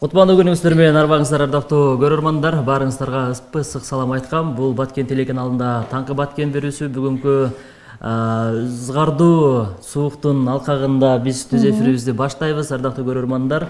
Кутмандуу күнүңүздөр менен арбаңыздар ардактуу көрөрмандар, баарыңыздарга ысык салам айткам. Бул Баткен телеканалында таңкы Баткен берүүсү бүгүнкү ызгардуу сууктун алкагында биз түз эфирибизди баштайбыз, ардактуу көрөрмандар.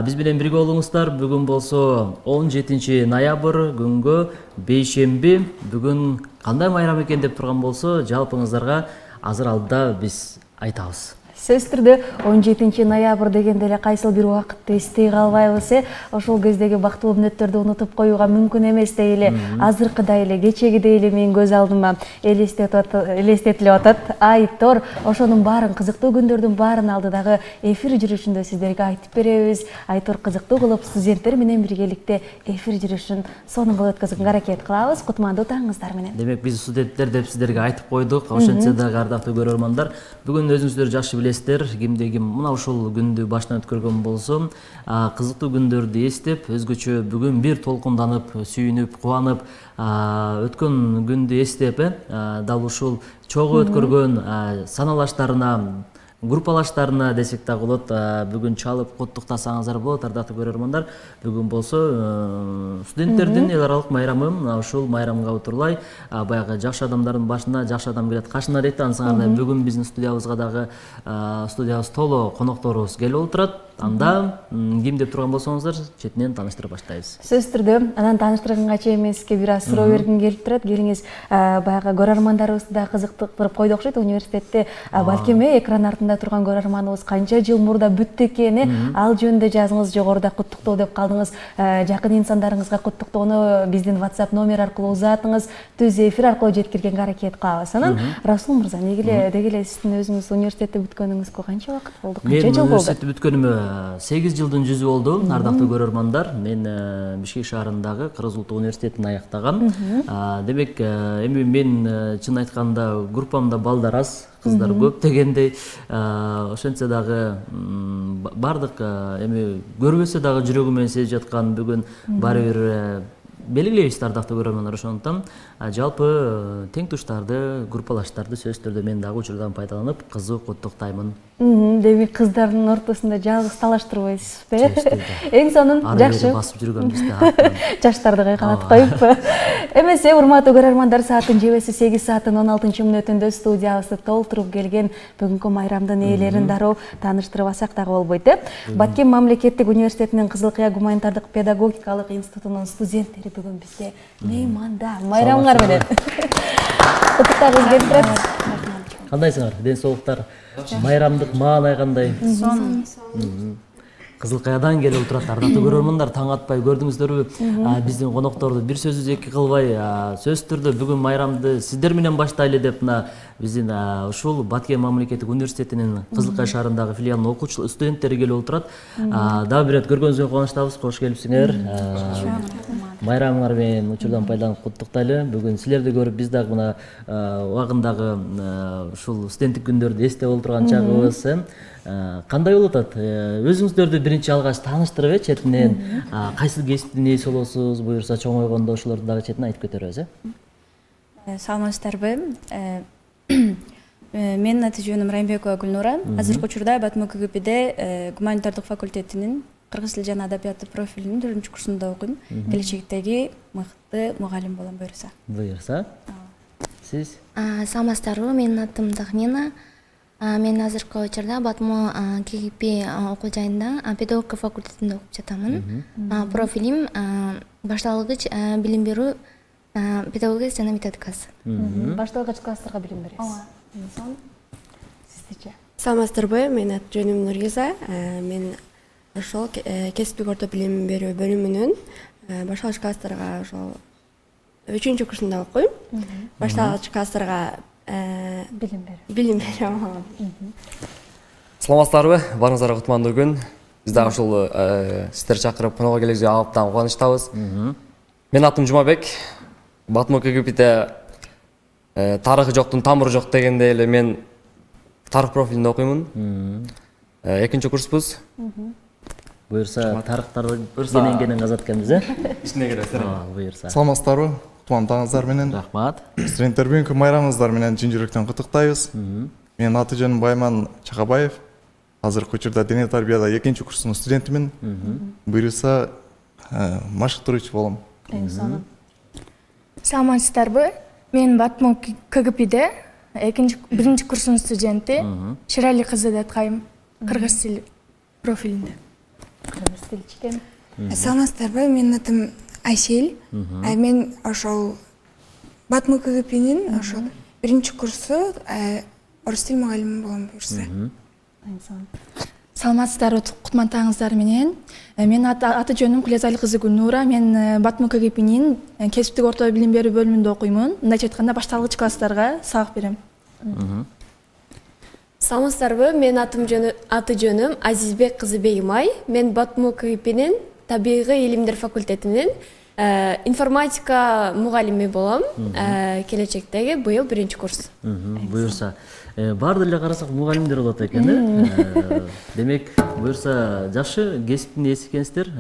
Биз менен бирге болуңуздар. Бүгүн болсо 17 ноябрь күнгө бейшемби. Бүгүн кандай майрам экен деп турган болсо, жалпыңыздарга азыр алдыда биз айтабыз. Сөз түрдө 17 ноябрь дегенде эле кайсыл бир убакытты эстей калбайбыз. Ошол кездеги бактылуу мүнөттөрдү унутуп коюуга мүмкүн эмес дей эле. Азыркыдай эле, кечегидей эле менин көз алдыма элестетилип атат. Айтор, ошонун баарын, кызыктуу күндөрдүн баарын алдыдагы эфир жүрүшүндө сиздерге айтып беребиз. Айтор кызыктуу кылып студенттер менен биргеликте эфир жүрүшүн сонун өткөзүүгө аракет кылабыз. Кутмандуу таңыңыздар менен. Демек биз студенттер деп сиздерге айтып койдук. Ошентсе дагы ардактуу көрөрмандар, бүгүн өзүңүздөр жакшы билесиздер, кимде ким мына ушул күндү башынан өткөргөн болсо, кызыктуу күндөрдү эстеп, өзгөчө бүгүн бир толкунданып, сүйүнүп, кубанып, өткөн күндү эстеп, дал ушул чогуу өткөргөн саналаштарына, группалаштарына десек дагы болот, бүгүн чалып куттуктасаңыздар болот, ардактуу көрөрмандар. Бүгүн болсо студенттердин эл аралык майрамы, ушул майрамга утурлай баягы жакшы адамдардын башына жакшы адам келет, кашына дейт. Ансаңарда бүгүн биздин студиябызга дагы студиябыз толо конокторубуз келип отурат. Анда ким деп турган болсоңуздар, четинен тааныштырып баштайбыз. Сөз түрдө анан тааныштырганга чейин мен сизге бир аз суроо бергим келип турат. Келиңиз, баягы көрөрмандарыбызды да кызыктырып койдук окшойт. Университетте балким экран артында турган көрөрманыбыз канча жыл мурда бүттү экен, ал жөнүндө жазыңыз. Жогоруда куттуктоо деп калдыңыз. Жакын инсандарыңызга куттуктоону биздин WhatsApp номер аркылуу узатыңыз. Түз эфир аркылуу жеткиргенге аракет кылабыз. Анан Расул мырза, деги сиздин өзүңүз университетте бүткөнүңүзгө канча убакыт болду? Канча жыл болду? Мен университетте бүткөнүмө 8 жылдын жүзү болду, ардактуу көрөрмандар. Мен Бишкек шаарындагы Кыргыз Улуттук университетин аяктагам. Демек, эми мен чын айтканда группамда балдар аз, кыздар көп дегендей. Ошентсе дагы бардык эми көрбөсө дагы жүрөгүмөн сезип жаткан бүгүн баары бир белгилейбиз, ардактуу көрөрмандар. Ошондуктан жалпы тең туштарды, группалаштарды сөз түрдө мен дагы учурдан пайдаланып кызуу куттуктаймын. Демек кыздардын ортосунда жалгыз талаштырбайсызбы? Эң сонун жакшы басып жүргөнбүз да. Жаштарды кайкалатып коюппу? Эмесе, урматтуу көрөрмандар, сааттын жебеси 8 сааттын 16-мүнөтүндө студиябызды толтуруп келген бүгүнкү майрамдын ээлерин дароо тааныштырбасак дагы болбойт. Баткен мамлекеттик университетинин Кызылкыя гуманитардык педагогикалык институтунун студенттери бүгүн бизге мейманда. Майрамыңар менен. Куттуктагыбыз келип турат. Кандайсыңар? Ден соолуктар, майрамдык маанай кандай? Кызылкаядан келип отурат, ардактуу көрөрмандар. Таң атпай көрдүңүздөрбү? Биздин конокторду бир сөзүбүз эки кылбай, сөз түрдө бүгүн майрамды сиздер менен баштайлы деп биздин ушул Баткен мамлекеттик университетинин Кызылкая шаарындагы филиалынын окуучу студенттери келип отурат. Дагы бир көргөнүзгө кубанычтабыз. Кош келипсиңер. Майрамыңар менен учурдан пайдаланып куттуктайлы. Бүгүн силерди көрүп биз дагы мына убагындагы ушул студенттик күндөрдү эстеп олтурган чагыбыз. Кандай болуп атат? Өзүңүздөрдү биринчи алгач тааныштырып, четинен кайсы кесиптин ээси болосуз, буюрса чоңойгондо ошолорду дагы четинен айтып кетербиз. Саламатсыздарбы? Менин аты жөнүм Райымбекова Гүлнура. Азыркы учурда Батмо КГПде гуманитардык факультетинин кыргыз тили жана адабияты профилинин 4-чү курсунда окуйм. Келечектеги мыкты мугалим болом буюрса. Буюрса. Сиз? Саламатсыздарбы? Менин атым Дахмина. Мен азыркы учурда Батмо КГП окуу жайында педагогика факультетинде окуп жатамын. Профилим башталгыч билим берүү педагогика жана методикасы. Башталгыч класстарга билим бересиз. Сиздичи? Саламатсыздарбы? Менин аты жөнүм Нургиза. Мен ошол кесиптик орто билим берүү бөлүмүнүн башталгыч класстарга ошол 3-чү курсунда окуйм. Башталгыч класстарга билим берем. Саламатсыздарбы? Баарыңыздарга кутмандуу күн. Биз дагы ушул сиздер чакырып конокко келүүгө абдан кубанычтабыз. Менин атым Жумабек. Батмо КГПде тарыхы жоктун тамыры жок дегендей эле мен тарых профилинде окуймун. 2-чи курспуз. Буюрса тарыхтарды кенен казат экенбиз, Ичине киребиз. Буюрса. Саламатсыздарбы? Кутмандаңыздар менен. Рахмат. Студенттер бүгүнкү майрамыңыздар менен чын жүрөктөн куттуктайбыз. Менин аты жөнүм Байман Чакабаев. азыркы учурда дене тарбияда 2-курстун студентимин. Буюрса машыктыруучу болом. Сонун. Саламатсыздарбы? Мен Батмо КГП'де 1-курстун студенти Ширали кызы деп атайм, кыргыз тил профилинде. Кыргыз тилчи экен. Саламатсыздарбы? Менин атым Айсел. Мен ошол Батмо КГП'нин ошол 1-курсу орус тил мугалими болом буюрса. Саламатсыздарбы, кутмантаңыздар менен. Мен аты жөнүм Кулезали кызы Гүлнура. Мен Батмо КГП'нин кесиптик орто билим берүү бөлүмүндө окуймун. Мындайча айтканда башталгыч класстарга сабак берем. Саламатсыздарбы, мен аты жөнүм Азизбек кызы Бейимай. Мен Батмо КГП'нин табигый илимдер факультетинин информатика мугалими болом. Келечектеги быйыл 1-курс. Буюрса баарды эле карасак мугалимдер болот экен, э? Демек, буюрса жакшы кесиптин ээси экенсиздер.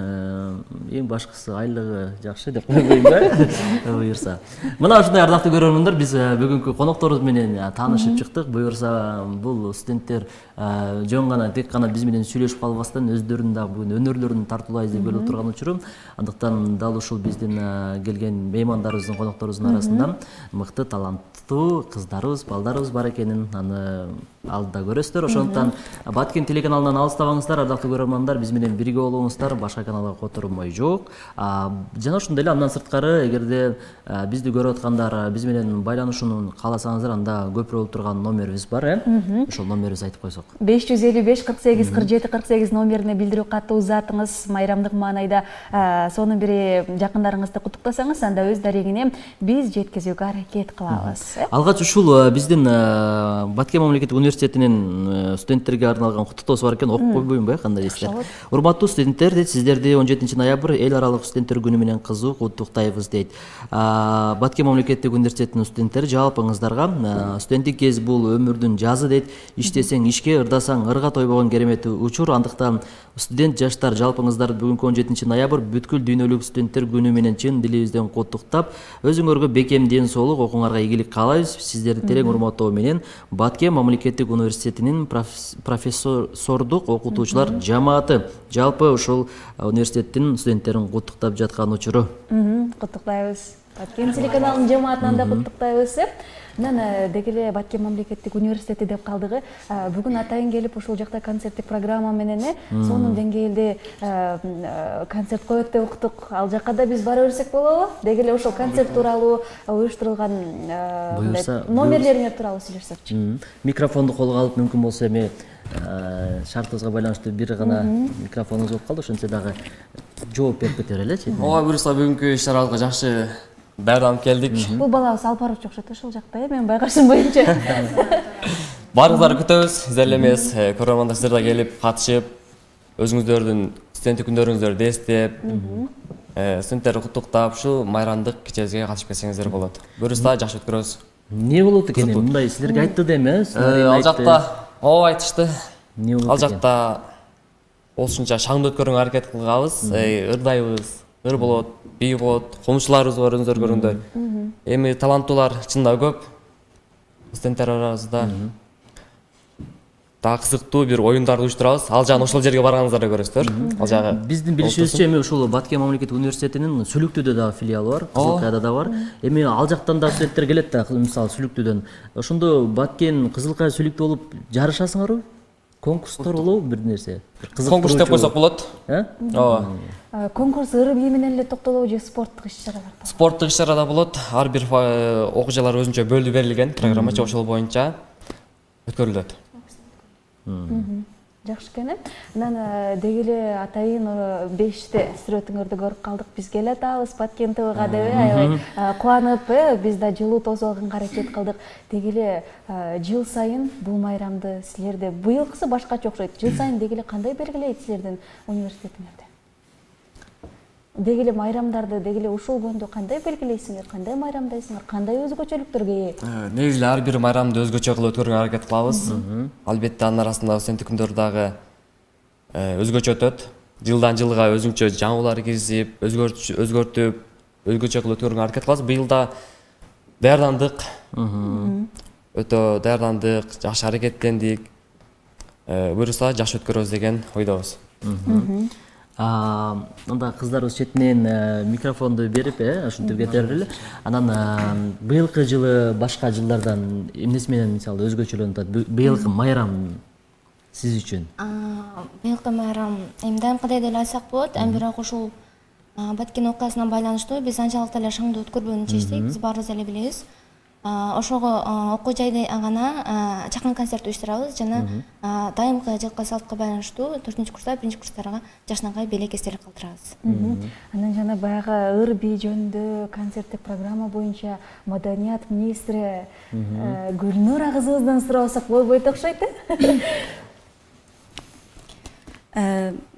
Эң башкысы айлыгы жакшы деп койбойм да. Буюрса. Мына ушундай ардактуу көрөрмөндөр, биз бүгүнкү конокторубуз менен таанышып чыктык. Буюрса бул студенттер жөн гана тек гана биз менен сүйлөшүп калбастан өздөрүнүн дагы бүгүн өнөрлөрүн тартуулай изилдеп турган учурум. Андыктан дал ушул биздин келген меймандарыбыздын, конокторубуздун арасында мыкты таланттуу кыздарыбыз, балдарыбыз бар экенин алдыда көрөсүздөр. Ошондуктан Баткен телеканалынан алыстабаңыздар, ардактуу көрөрмандар, биз менен бирге болуңуздар, башка каналга котормой жок. Жана ошондой эле андан сырткары, эгерде бизди көрүп аткандар биз менен байланышууну кааласаңыздар, анда көпүрө болуп турган номерибиз бар, Ошол номерибизди айтып койсок. 555 48 47 48 номерине билдирүү катты узатыңыз. Майрамдык маанайда сонун бири жакындарыңызды куттуктасаңыз, анда өз дарегине биз жеткизүүгө аракет кылабыз. Алгач ушул биздин Баткен мамлекеттик университетинин студенттерге арналган куттуктоосу бар экен, окуп койбоймунбу, кандай дейсиздер? Урматтуу студенттер, сиздерди 17 ноябрь эл аралык студенттер күнү менен кызуу куттуктайбыз дейт. Баткен мамлекеттик университетинин студенттери жалпыңыздарга студенттик кез бул өмүрдүн жазы дейт. Иштесең ишке, ырдасаң ырга тойбогон керемет учур. Андыктан студент жаштар жалпыңыздарды бүгүнкү 17 ноябрь бүткүл дүйнөлүк студенттер күнү менен чын дилибизден куттуктап, өзүңөргө бекем ден соолук, окууңарга ийгилик каалайбыз. Сиздерди терең урматтоо менен Баткен мамлекеттик университетинин профессордук окутуучулар жамааты жалпы ушул университеттин студенттерин куттуктап жаткан учуру. Куттуктайбыз. Баткен телеканалынын жамаатынан да куттуктайбыз. Мен дегеле Баткен мамлекеттик университети деп калдыгы. Бүгүн атайын келип ушул жакта концерттик программа менен сонун деңгээлде концерт коет деп уктук. Ал жакка да биз бара берсек болобу? Дегеле ошол концерт тууралуу уюштурулган номерлериңер тууралуу сүйлөшсөкчү. Микрофонду колго алып, мүмкүн болсо эми шартыбызга байланыштуу бир гана микрофонуңуз болуп калды, ошентсе дагы жооп берип кетер элечи. Ооба, буюрса бүгүнкү иш-чарабызга жакшы даярданып келдик. Бул балабыз алып баруучу окшойт ошол жакта, мен байкашым боюнча. Баарыңыздарды күтөбүз. Сиздер эмес, көрөрмандар сиздер да келип катышып, өзүңүздөрдүн студенттик күндөрүңүздөрдү эстеп, студенттерди куттуктап, ушу майрамдык кечебизге катышып кетсеңиздер болот. Буюрса жакшы өткөрөбүз. Эмне болот экен? Мындай силерге айтты да эмес? Ал жакта ооба айтышты. Ал жакта болушунча шаңды өткөрүүгө аракет кылабыз, ырдайбыз. Ыр болот, бий болот, комушуларыбыз бар өзүңүздөр көргөндөй. Эми таланттуулар чында көп студенттер арасында. Дагы кызыктуу бир оюндарды уюштурабыз. Ал жагын ошол жерге барганыңыздарда көрөсүздөр. Ал жагы биздин билишибизче эми ушул Баткен мамлекеттик университетинин Сүлүктүүдө дагы филиалы бар, Кызылкаяда да бар. Эми ал жактан да студенттер келет да, мисалы Сүлүктүүдөн. Ошондо Баткен, Кызылкая, Сүлүктүү болуп жарышасыңарбы? Конкурстор болобу бир нерсе? Конкурс деп койсок болот. Ооба. Конкурс ыры бий менен эле токтолобу же спорттук иш-чаралар? Спорттук иш-чарада болот. Ар бир окуучулар өзүнчө бөлүп берилген программачы, ошол боюнча өткөрүлөт. Жакшы экен. Мен дегеле атайын 5-те сүрөтүңөрдү көрүп калдык. Биз келе атабыз Баткен ТВга деп аябай кубанып, биз да жылуу тосуп алганга аракет кылдык. Дегеле жыл сайын бул майрамды силерде быйылкысы башкача окшойт. Жыл сайын дегеле кандай белгилейт силердин университетиңерде? Дегеле майрамдарды дегеле ушул күндө кандай белгилейсиңер, кандай майрамдайсыңар, кандай өзгөчөлүктөргө ээ? Негизи ар бир майрамды өзгөчө кылып өткөрүүгө аракет кылабыз. Албетте анын арасында студенттик күндөр дагы өзгөчө өтөт. Жылдан жылга өзүнчө жаңылуулар киргизип, өзгөртүп, өзгөчө кылып өткөрүүгө аракет кылабыз. Быйыл да даярдандык. Өтө даярдандык, жакшы аракеттендик. буюрса жакшы өткөрөбүз деген ойдобуз. Анда кыздарыбыз четинен микрофонду берип, ушинтип кетер эле. Анан быйылкы жылы башка жылдардан эмнеси менен мисалы өзгөчөлөнүп атат? Быйылкы майрам сиз үчүн? Быйылкы майрам эми дайымкыдай деле айтсак болот, бирок ушул Баткен окуясына байланыштуу биз анчалык деле шаңдуу өткөрбөөнү чечтик, биз баарыбыз эле билебиз. Ошого окуу жайда гана чакан концерт уюштурабыз жана дайымкы жылкы салтка байланыштуу 4-курста 1-курстарга жашнагай белек эстелик калтырабыз. Анан жана баягы ыр бий жөнүндө концерттик программа боюнча маданият министри Гүлнура кызыбыздан сурасак болбойт окшойт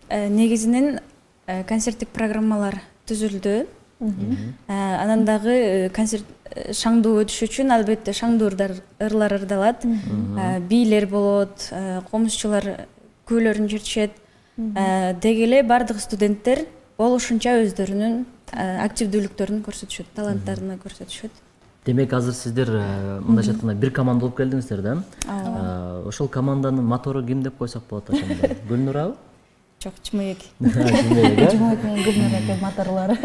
Негизинен концерттик программалар түзүлдү. Анан дагы концерт шаңдуу өтүш үчүн албетте шаңдуу ырлар ырдалат, бийлер болот, комузчулар күүлөрүн чертишет. Деги эле бардык студенттер болушунча өздөрүнүн активдүүлүктөрүн көрсөтүшөт, таланттарын көрсөтүшөт. Демек азыр сиздер мындайча айтканда бир команда болуп келдиңиздер да? Ошол команданын мотору ким деп койсок болот ошондо? Гүлнурабы? Жок, Чымыбек. Чымыбек менен Гүлнура матарлары.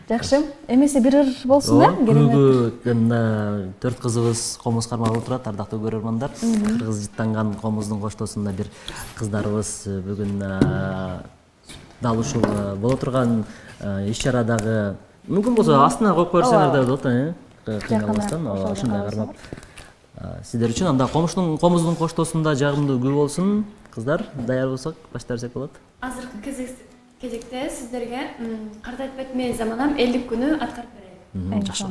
Жакшы, эмесе бир ыр болсун да? Бүгүн 4 кызыбыз комуз кармап отурат, ардактуу көрөрмандар. Кыргыз жыттанган комуздун коштоосунда бир кыздарыбыз бүгүн дал ушул боло турган иш-чарадагы мүмкүн болсо астына коюп койсоңор да болот, кыйналбастан ошондой кармап. Сиздер үчүн анда комуздун коштоосунда жагымдуу күн болсун. Кыздар, даяр болсок баштарсак болот. Азыркы кезекте сиздерге Картайт Батмен заманам 50 күнү аткарып берели. Жакшы.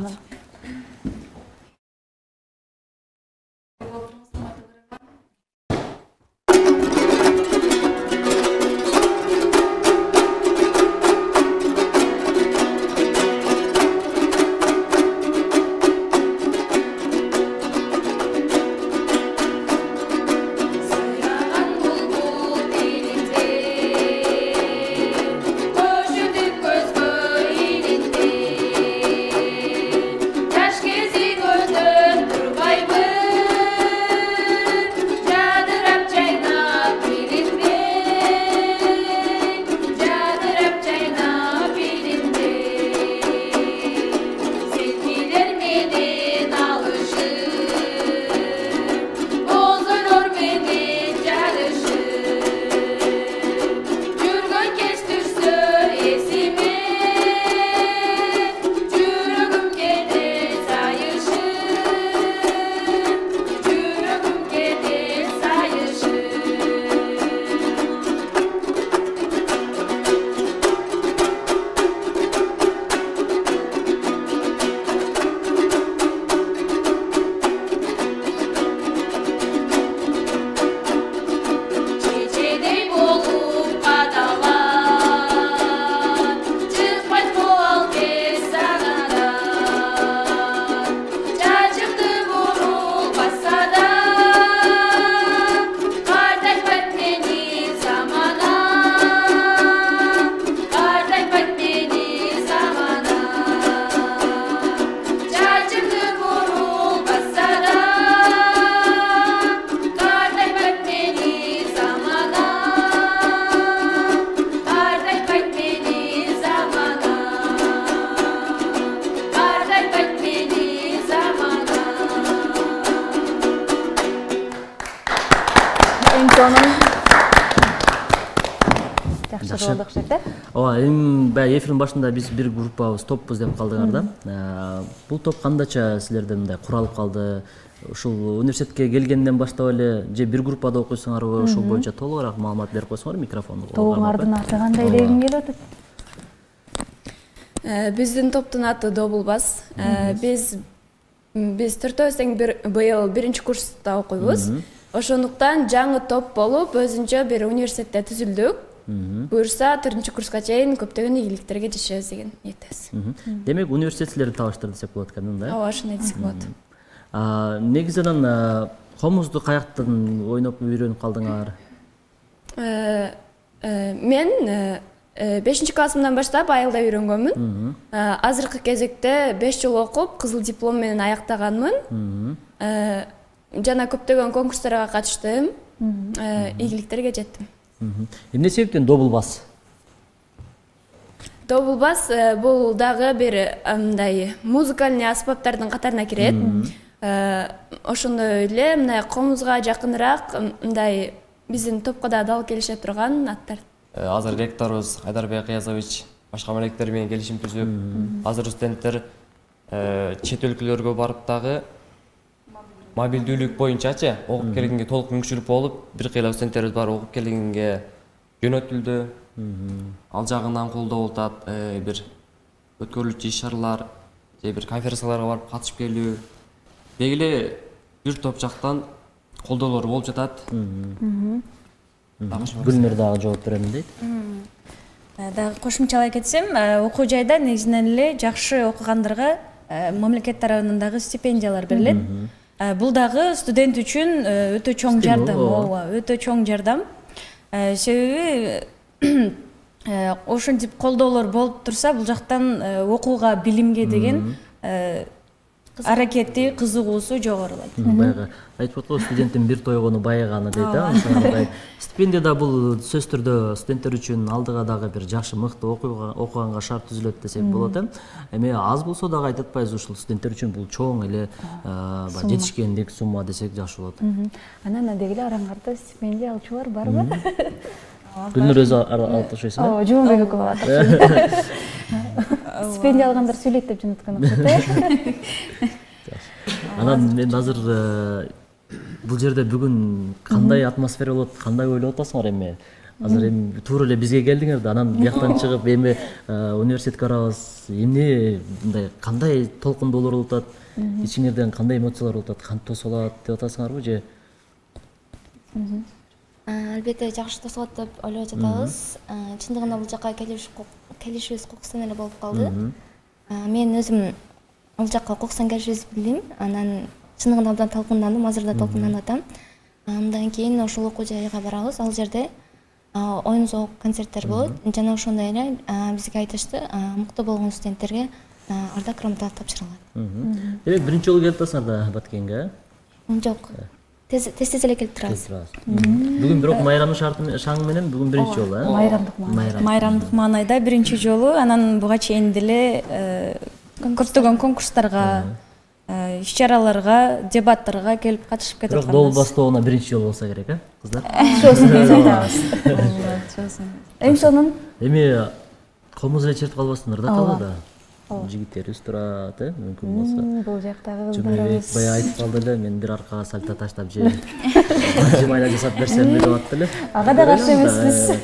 Жакшы болду окшойт да? Ооба, эми баягы эфирдин башында биз бир группабыз, топпуз деп калдыңар да. Бул топ кандайча силерде мындай куралып калды? Ушул университетке келгенден баштап эле же бир группада окуйсуңарбы, ошол боюнча толугураак маалымат берип койсоңор микрофонду. Тобуңардын аты кандай дегим келип атат? Биздин топтун аты Double Bass. Биз төртөөбүз тең быйыл 1-курста окуйбуз. Ошондуктан жаңы топ болуп, өзүнчө бир университетте түзүлдүк. Буюрса 4-курска чейин көптөгөн ийгиликтерге жашайбыз деген ниеттебиз. Демек университет силерди табыштырды десек болот экен, да? Ооба, ошондой десек болот. Негизи анан комузду каяктан ойноп үйрөнүп калдыңар? Мен 5-классымдан баштап айылда үйрөнгөнмүн. Азыркы кезекте 5 жыл окуп, кызыл диплом менен аяктаганмын. Жана көптөгөн конкурстарга катыштым. ийгиликтерге жеттим. Эмне себептен добул бас? Добул бас бул дагы бир мындай музыкальный аспаптардын катарына кирет. Ошондой эле мындай комузга жакыныраак мындай биздин топко да дал келише турган аттар. Азыр ректорубуз Айдарбек Кыязович башка мелектер менен келишим түзүп, азыр студенттер чет өлкөлөргө барып дагы мобилдүүлүк боюнчачы окуп келгенге толук мүмкүнчүлүк болуп, бир кыйла студенттерибиз бар окуп келгенге жөнөтүлдү. Ал жагынан колдоо болуп атат, бир өткөрүлчү иш-чаралар же бир конференцияларга барып катышып келүү. Белгилүү бир топ жактан колдоолор болуп жатат. Гүлнөр дагы жооп берем дейт. Дагы кошумчалай кетсем, окуу жайда негизинен эле жакшы окугандарга мамлекет тарабынан дагы стипендиялар берилет. Бул дагы студент үчүн өтө чоң жардам, өтө чоң жардам. Себеби ошентип колдоолор болуп турса, бул жактан окууга, билимге деген аракети, кызыгуусу жогорулайт. Баягы айтып аткан студенттин бир тойгону байыганы дейт да. Стипендия да бул сөз түрдө студенттер үчүн алдыга дагы бир жакшы мыкты окуганга шарт түзүлөт десек болот. Эми аз болсо дагы айтып атпайбыз, ушул студенттер үчүн бул чоң эле жетишкендик сумма десек жакшы болот. Анан деги эле араңарда стипендия алуучулар барбы? Гүлнөр өзү алып ташыйсың. Ооба, Жумабек экөө атат. Стипендия алгандар сүйлөйт деп жөнөткөн окшойт. Анан мен азыр бул жерде бүгүн кандай атмосфера болот, кандай ойлоп атасыңар эми? Азыр эми туура эле бизге келдиңер да, анан бияктан чыгып эми университетке барабыз. Эмне мындай кандай толкундоолор болуп атат? Ичиңерден кандай эмоциялар болуп атат? Кантип тосулат деп атасыңарбы же? Албетте жакшы тосулат деп ойлоп жатабыз. Чындыгында бул жакка келишибиз кокустан эле болуп калды. Мен өзүм бул жакка кокустан келишибизди билдим. Анан чындыгында абдан талкындандым, азыр да талкынданып атам. Андан кийин ошол окуу жайга барабыз. Ал жерде оюн зоок концерттер болот. Жана ошондой эле бизге айтышты, мыкты болгон студенттерге ардак грамоталар тапшырылат. Демек биринчи жолу келип атасыңар да Баткенге? Жок. Тез эле келип турабыз. Бүгүн бирок майрамдын шаңы менен бүгүн биринчи жолу, Майрамдык маанайда биринчи жолу, анан буга чейин деле көптөгөн конкурстарга, иш-чараларга, дебаттарга келип катышып кетип атканбыз. Бирок добул бастоона биринчи жолу болсо керек, кыздар? Ошонун эми комуз эле чертип калбасыңдар да талаада. Жигиттерибиз турат, мүмкүн болсо. Бул жактагы кыздарыбыз баягы айтып калды эле, мен бир аркага сальто таштап же майла жасап берсем деп атты эле. Ага да каршы эмеспиз.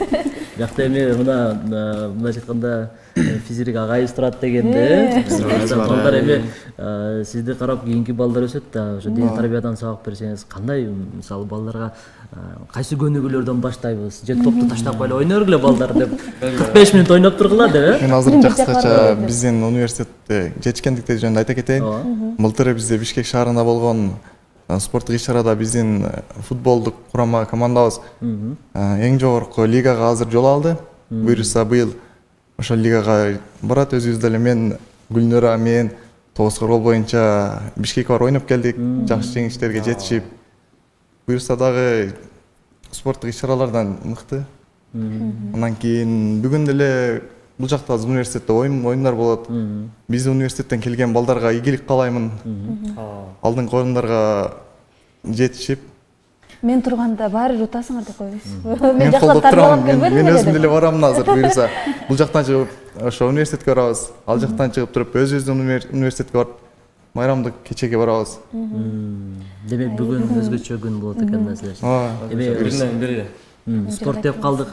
Биякта эми мындайча айтканда физик агайыбыз турат дегенде. Балдар эми сизди карап кийинки балдар өсөт да, ошо дене тарбиядан сабак берсеңиз, кандай мисалы балдарга кайсы көнүгүүлөрдөн баштайбыз? Же топту таштап койгула, ойногула балдар деп 45 мүнөт ойноп тургула деп, Мен азыр кыскача биздин университетте жетишкендиктер жөнүндө айта кетейин. Былтыр бизде Бишкек шаарында болгон спорттук иш-чарада биздин футболдук курама командабыз эң жогорку лигага азыр жол алды. Буюрса быйыл ошол лигага барат. Өзүбүз деле мен, Гүлнөра, мен 9 рол боюнча Бишкекке барып ойноп келдик. Жакшы жеңиштерге жетишип. Буюрса дагы спорттук иш-чаралардан мыкты. Андан кийин бүгүн деле бул жакта университетте оюндар болот. Биздин университеттен келген балдарга ийгилик каалаймын. Алдыңкы орундарга жетишип. Мен турганда баары утасыңар деп койбойсуз. Мен колдоп турам. Мен өзүм деле барам азыр буюрса. Бул жактан чыгып ошо университетке барабыз. Ал жактан чыгып туруп өзүбүздүн университетке барып майрамдык кечеге барабыз. Демек бүгүн өзгөчө күн болот экен да. Эми спорт деп калдык.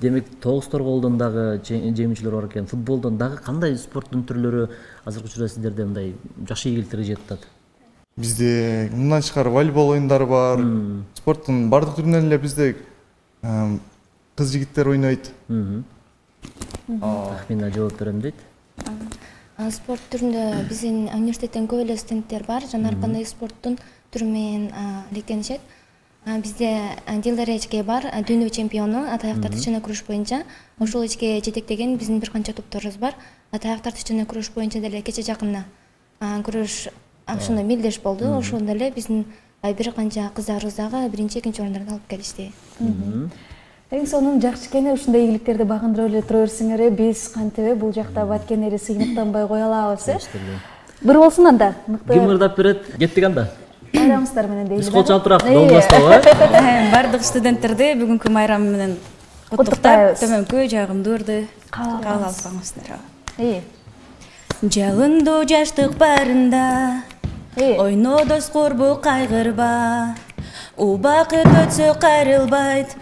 Демек тогуз голдон дагы жеңүүчүлөр бар экен. Футболдон дагы кандай спорттун түрлөрү азыркы учурда сиздерде мындай жакшы ийгиликтерге жетип атат? Бизде мындан тышкары волейбол оюндары бар. Спорттун бардык түрүнөн эле бизде кыз жигиттер ойнойт. Тахмина жооп берем дейт. Спорт түрүндө биздин университеттен көп эле студенттер бар, жана ар кандай спорттун түрү менен алектенишет. Бизде Дилдар Эчке бар, дүйнө чемпиону атаяктар тышына күрөш боюнча. Ошол ичке жетектеген биздин бир канча топторубуз бар. Атаяктар тышына күрөш боюнча деле кече жакында күрөш ошондой мелдеш болду. Ошондо эле биздин бир канча кыздарыбыз дагы биринчи экинчи орундарды алып келишти. Эң сонун жакшы экен, ушундай ийгиликтерди багындырып эле тура берсиңер, биз кантип бул жакта баткен эли сыйныктанбай кое алабыз, Бир болсун анда. Ким ырдап берет? Кеттик анда. Майрамыңыздар менен дейли. Биз кол чалып турабыз, долбостабы. Бардык студенттерди бүгүнкү майрам менен куттуктап, төмөнкү жагымдуу кабыл алып калыңыздар. Жагындуу жаштык барында ойно дос курбу кайгырба, убакыт өтсө кайрылбайт.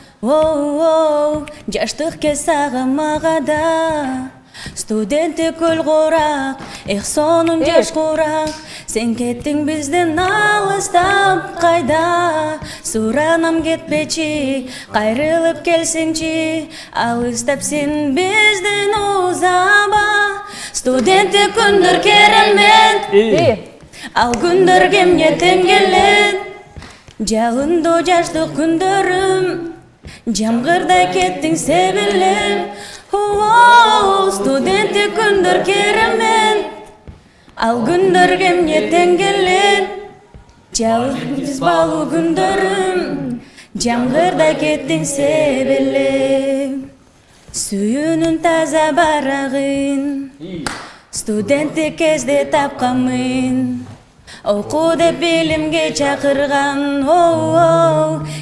Жаштык кез сагынмага да, студенти көл курак, сонун жаш курак. Сен кеттиң бизден алыстап кайда, суранам кетпечи, кайрылып келсеңчи, алыстап сен бизден узаба. Студенти күндөр керемет, ал күндөр кемге тең келет. Жагындуу жаштык күндөрүм, жамгырдай кеттиң себелеп. Студенти күндөр керемет, ал күндөр кемге тең келет. Жалгыз балуу күндөрүм, жамгырдай кеттиң себелеп. Сүйүүнүн таза барагын студенти кезде тапканмын. Оку деп билимге чакырган,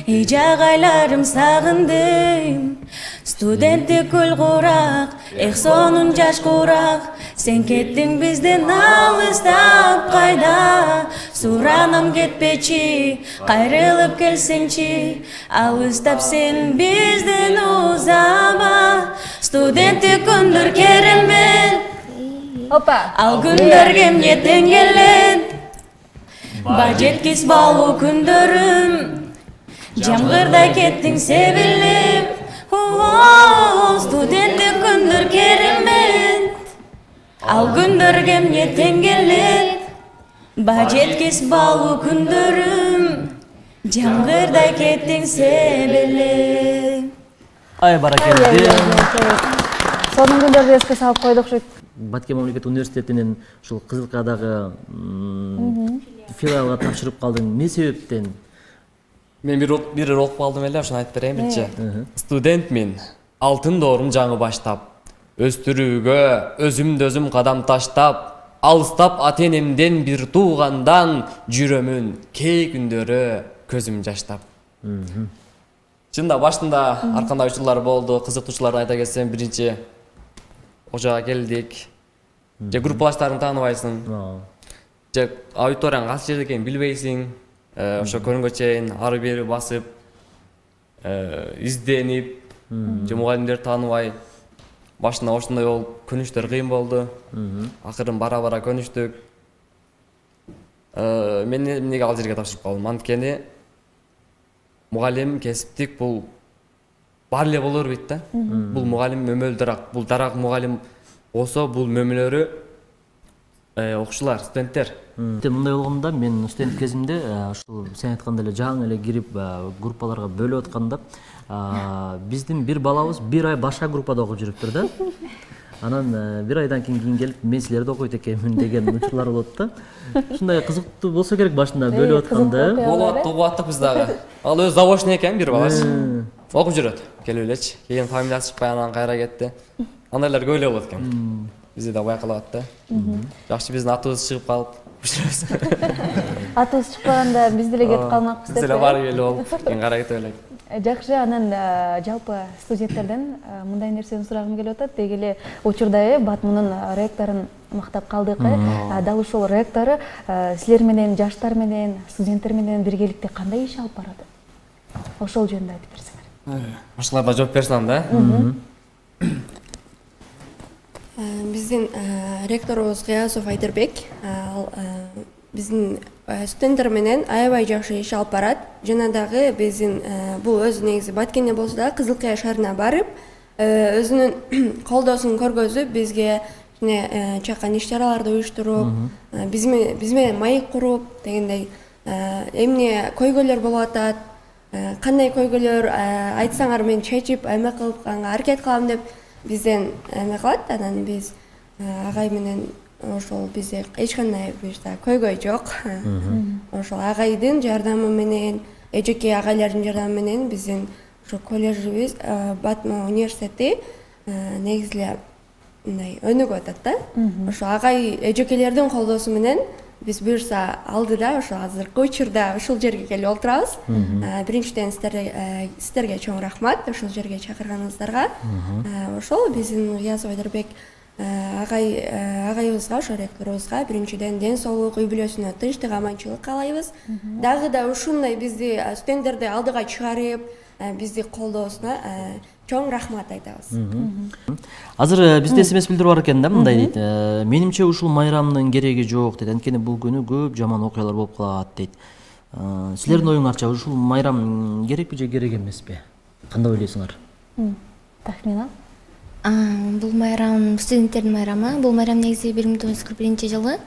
жагайларым сагындым. Студенти көл курак, сонун жаш курак. Сен кеттиң бизден алыстап кайда, суранам кетпечи, кайрылып келсеңчи, алыстап сен бизден узаба. Студенти күндөр керемет, ал күндөр кемге тең келет. Ба жеткис балуу күндөрүм, жамгырдай кеттиң себелеп. Студенти күндөр керемет, ал күндөр кемге тең келет. Ба жеткис балуу күндөрүм, жамгырдай кеттиң себелеп. Ай баракелде. Сонун күндөрдү эске салып койдук ушул Баткен мамлекеттик университетинин ушул Кызылкадагы филиалга тапшырып калдың. Эмне себептен? Мен бир окуп калдым эле, ошону айтып берейин биринчи. Студентмин, алтын доорум жаңы баштап, өстүрүүгө өзүмдү өзүм кадам таштап, алыстап ата энемден бир туугандан, жүрөмүн кей күндөрү көзүм жаштап. Чында башында ар кандай учурлар болду, кызыктуучуларды айта кетсем, биринчи ожага келдик. Же группалаштарыңды тааныбайсың. Же аудиторияң кайсы жерде экенин билбейсиң. Ошо көрүнгө чейин ары бери басып, изденип, же мугалимдерди тааныбай, башында ошондой болуп, көнүштөр кыйын болду. Акырын бара-бара көнүштүк. Мен эмнеге ал жерге тапшырып калдым? Анткени мугалим кесиптик бул бар эле боло бербейт да. Бул мугалим мөмөлдөраак, бул дарак мугалим болсо, бул мөмөлөрү окуучулар, студенттер. Мындай болгондо мен студент кезимде ушул сен айткандай эле жаңы эле кирип группаларга бөлүп атканда биздин бир балабыз бир ай башка группада окуп жүрүптүр да. Анан бир айдан кийин келип мен силерди окуйт экенмин деген учурлар болот да. Ушундай кызыктуу болсо керек башында бөлүп атканда. Болот, угуп аттык биз дагы. Ал өзү заочный экен бир баласы. Окуп жүрөт. Келип элечи. Кийин фамилиясы чыкпай анан кайра кетти. Андайлар көп эле болот экен. Бизде да байкалат да. Жакшы биздин атыбыз чыгып калып жүрөбүз. Атыбыз чыкпаганда биз деле кетип калмакпыз деп. Биз деле барып эле болуп, кийин кайра кете элек. Жакшы, анан жалпы студенттерден мындай нерсени сурагым келип атат. Деги эле учурда Батмунун ректорун мактап калдык. Дал ушул ректор силер менен, жаштар менен, студенттер менен биргеликте кандай иш алып барат? Ошол жөнүндө айтып берсеңер. Ошолорго жооп берсем да. Биздин ректорубуз Кыязов Айдырбек биздин студенттер менен аябай жакшы иш алып барат. Жана дагы биздин бул өзү негизи Баткенде болсо да Кызылкая шаарына барып, өзүнүн колдоосун көргөзүп, бизге чакан иш-чараларды уюштуруп, биз менен маек куруп, дегендей эмне көйгөйлөр болуп атат, кандай көйгөйлөр айтсаңар мен чечип, эме кылып аракет кылам деп бизден эме кылат. Анан биз агай менен ошол бизде эч кандай буюрса көйгөй жок. Ошол агайдын жардамы менен, эжеке агайлардын жардамы менен биздин ошо колледжибиз Батму университети негизи эле мындай өнүгүп атат да. Ошо агай эжекелердин колдоосу менен биз буюрса алдыда ошо азыркы учурда ушул жерге келип отурабыз. Биринчиден сиздерге чоң рахмат ушул жерге чакырганыңыздарга. Ошол биздин Гыяз Айдарбек агайыбызга, ошо ректорубузга биринчиден ден соолук, үй бүлөсүнө тынчтык, аманчылык каалайбыз. Дагы да ушундай бизди студенттерди алдыга чыгарып, бизди колдоосуна чоң рахмат айтабыз. Азыр бизде смс билдирип бар экен да, мындай дейт. Менимче ушул майрамдын кереги жок дейт. Анткени бул күнү көп жаман окуялар болуп калат дейт. Силердин оюңарча ушул майрам керекпи же керек эмеспи? Кандай ойлойсуңар? Тахмина? Бул майрам студенттердин майрамы. Бул майрам негизи 1941-жылы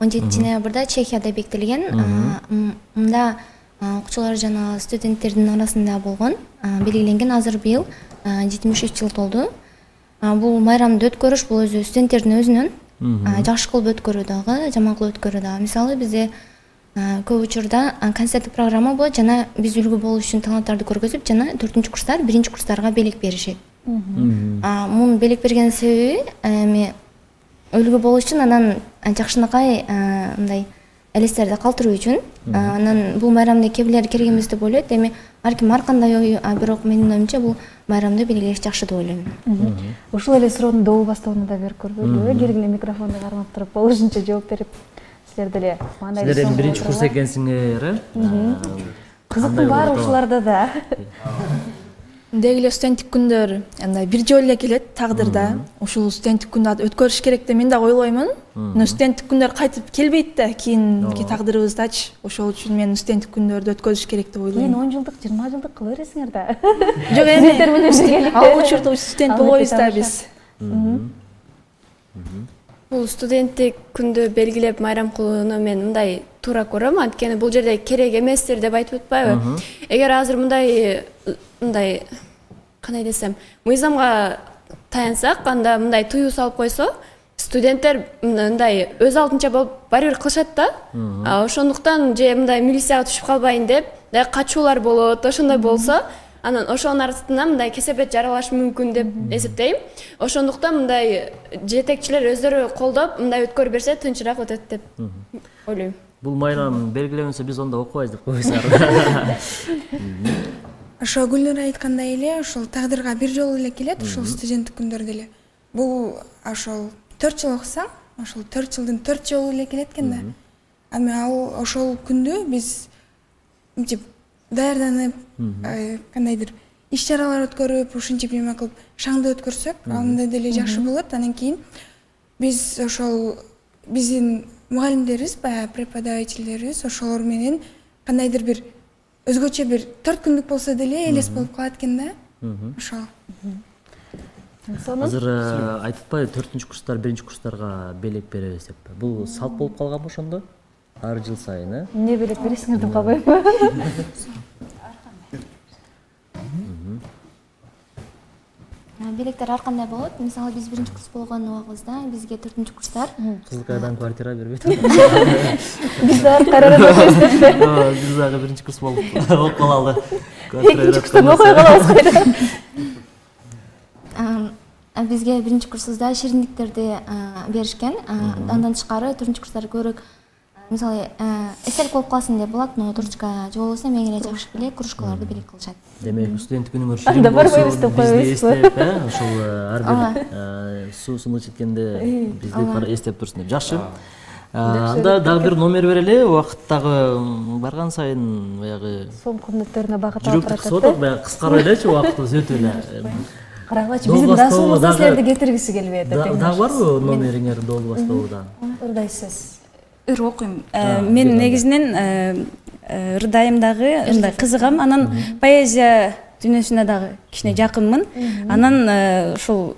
17 ноябрда Чехияда бекитилген. Мында окуучулар жана студенттердин арасында болгон, белгиленген. Азыр быйыл 73 жыл толду. Бул майрамды өткөрүш бул өзү студенттердин өзүнүн жакшы кылып өткөрүү дагы, жаман кылып өткөрүү дагы. Мисалы бизде көп учурда концерттик программа болот жана биз үлгү болуш үчүн таланттарды көргөзүп, жана 4-курстар 1-курстарга белек беришет. Мунун белек берген себеби эми үлгү болуш үчүн, анан жакшынакай мындай элестерди калтыруу үчүн. Анан бул майрамды кээ керек эмес деп ойлойт. Эми ар ким ар кандай ою, бирок менин оюмча бул майрамды белгилеш жакшы деп ойлойм. Ушул эле суроонун добу бастоону да берип көрдүк. Келгиле микрофонду кармап туруп болушунча жооп берип, силер деле мындай. Силер эми 1-курс экенсиңер, кызыктын баары ушуларда да. Деги эле студенттик күндөр андай бир жолу эле келет тагдырда. Ушул студенттик күндү өткөрүш керек деп мен да ойлоймун. Студенттик күндөр кайтып келбейт да кийинки тагдырыбыздачы. Ошол үчүн мен студенттик күндөрдү өткөрүш керек деп ойлойм. Кийин 10 жылдык, 20 жылдык кыла бересиңер да. Жок, эми ал учурда студент болбойбуз да биз. Бул студенттик күндү белгилеп майрам кылууну мен мындай туура көрөм, анткени бул жерде керек эместир деп айтып атпайбы? Эгер азыр мындай кандай десем, мыйзамга таянсак, анда мындай тыюу салып койсо, студенттер мындай өз алдынча болуп баары бир кылышат да. Ошондуктан же мындай милицияга түшүп калбайын деп, качуулар болот, ошондой болсо, анан ошонун артынан мындай кесепет жаралышы мүмкүн деп эсептейм. Ошондуктан мындай жетекчилер өздөрү колдоп, мындай өткөрүп берсе тынчыраак өтөт деп ойлойм. Бул майрам белгиленсе биз онда окубайбыз деп койсоңар. Ошо Гүлнур айткандай эле, ошол тагдырга бир жолу эле келет, ошол студенттик күндөрдө эле. Бул ошол 4 жыл окусаң, ошол 4 жылдын 4 жолу эле келет экен да. Ами ал ошол күндү биз мынтип даярданып, кандайдыр иш-чаралар өткөрүп, ушинтип эме кылып, шаңды өткөрсөк, анда деле жакшы болот. Анан кийин биз ошол биздин мугалимдерибиз, баягы преподавательдерибиз ошолор менен кандайдыр бир өзгөчө бир 4 күндүк болсо деле элес болуп калат экен да. Ошол. Азыр айтып атпайбы 4-курстар 1-курстарга белек беребиз деп. Бул салт болуп калганбы ошондо? Ар жыл сайын, Эмне белек бересиңер деп калбайбы? Белектер ар кандай болот. Мисалы биз 1-курс болгон убагыбызда бизге 4-курстар Кызылкайдан квартира бербейт. Биз да караран окуйбуз деп. Биз дагы 1-курс болуп калалы. 2-курстан окуй калабыз кайда. Бизге 1-курсубузда шириндиктерди беришкен. Андан тышкары 4-курстар көрөк мисалы эстелик болуп калсын деп блокнот, ручка же болбосо меңире жакшы белек, кружкаларды белек кылышат. Демек студент күнүңөр ширин болсо бизди эстеп, ошол ар бир суусун ичкенде бизди эстеп турсун деп. Жакшы. Анда дагы бир номер берели, убакыт дагы барган сайын баягы Сом көмөктөрүнө багыт алып жүрөктү кысып атат, баягы кыскара элечи убакытыбыз өтө эле. Карагачы, биздин расулубузда силерди кетиргиси келбей атат. Дагы барбы номериңер долу бастоодо? Ырдайсыз. Ыр окуйм. Мен негизинен ырдайым дагы, мындай кызыгам. Анан поэзия дүйнөсүнө дагы кичине жакынмын. Анан ушул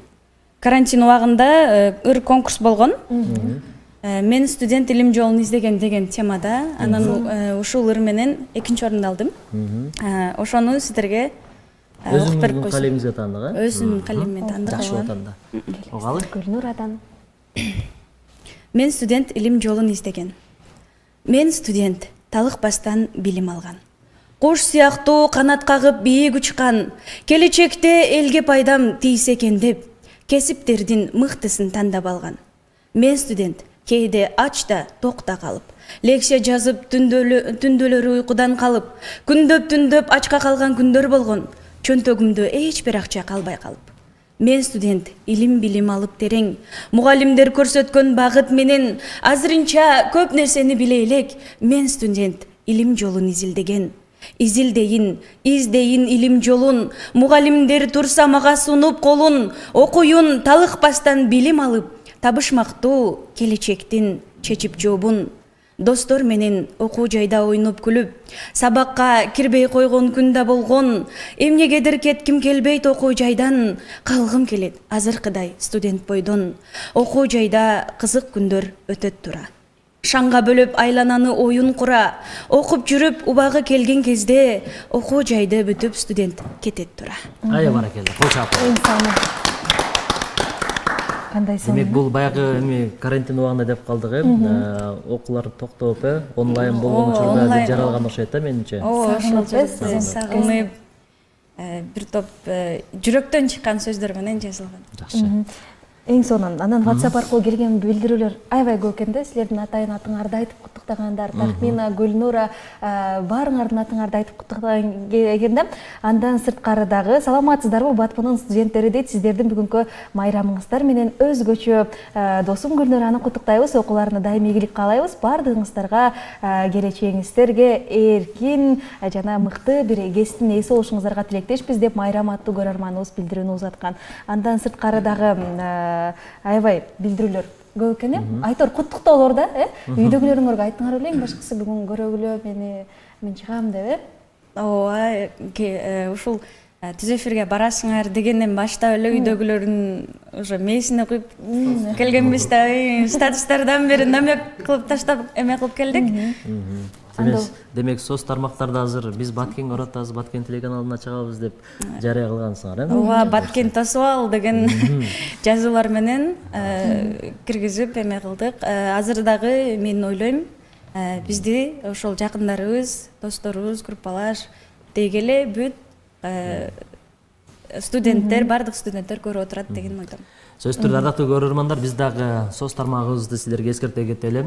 карантин убагында ыр конкурс болгон. Мен студент илим жолун издеген деген темада. Анан ушул ыр менен 2-нчи орунду алдым. Ошону сиздерге окуп берип койсом. Калемиңизге таандык, Өзүмдүн калемиме таандык. Жакшы отанда. Огалы? Гүлнурадан. Мен студент илим жолун издеген. Мен студент талыкпастан билим алган. Куш сыяктуу канат кагып бийик учкан, келечекте элге пайдам тийсе экен деп, кесиптердин мыктысын тандап алган. Мен студент кээде ач да ток да калып, лекция жазып түндөлөрү уйкудан калып, күндөп ачка калган күндөр болгон, чөнтөгүмдө эч бир акча калбай калып. Мен студент илим билим алып терең, мугалимдер көрсөткөн багыт менен азырынча көп нерсени биле элек. Мен студент илим жолун изилдеген. Изилдейин, издейин илим жолун, мугалимдер турса мага сунуп колун, окуюн талыкпастан билим алып, табышмактуу келечектин чечип жообун. Достор менен окуу жайда ойноп күлүп, сабакка кирбей койгон күн да болгон, эмнегедир кетким келбейт окуу жайдан, калгым келет азыркыдай студент бойдон. Окуу жайда кызык күндөр өтөт тура. Шаңга бөлөп айлананы оюн кура, окуп жүрүп убагы келген кезде, окуу жайды бүтүп студент кетет тура. Ая баракелде, кол чапып. Демек бул баягы карантин убагында деп калдык, окуулар токтоп, онлайн болгон учурда жаралган окшойт да менимче. Ошол сагынып бир топ жүрөктөн чыккан сөздөр менен жазылган. Жакшы. Эң сонун анан WhatsApp аркылуу келген билдирүүлөр аябай көп экен да. Силердин атайын атыңарды айтып куттуктагандар, Тахмина, Гүлнура баарыңардын атыңарды айтып куттуктаган экен да. Андан сырткары дагы саламатсыздарбы Батмунун студенттери дейт. Сиздердин бүгүнкү майрамыңыздар менен өзгөчө досум Гүлнураны куттуктайбыз. Окууларына дайым ийгилик каалайбыз. Бардыгыңыздарга келечегиңиздерге эркин жана мыкты бир кесиптин ээси болушуңуздарга тилектешпиз деп майрам аттуу көрөрманыбыз билдирүүнү узаткан. Андан сырткары дагы аябай билдирүүлөр көп экен. Айтор куттуктоолор да, үйдөгүлөрүңөргө айтыңар элең, башкысы бүгүн көрөгүлө мен чыгам деп, Ооба, ушул түз эфирге барасыңар дегенден баштап эле үйдөгүлөрүн уже мээсине куюп келгенбиз да, статустардан бери намек кылып таштап эме кылып келдик. Демек соц тармактарда азыр биз Баткен көрөтөбүз, Баткен телеканалына чыгабыз деп жарыя кылгансыңар, Ооба, Баткен тосуп ал деген жазуулар менен киргизип эме кылдык. Азыр дагы мен ойлойм, бизди ошол жакындарыбыз, досторубуз, группалаш деги эле бүт студенттер, бардык студенттер көрүп отурат деген ойдомун. Сөзсүз түрдө ардактуу көрөрмандар, биз дагы соц тармагыбызды силерге эскерте кетели.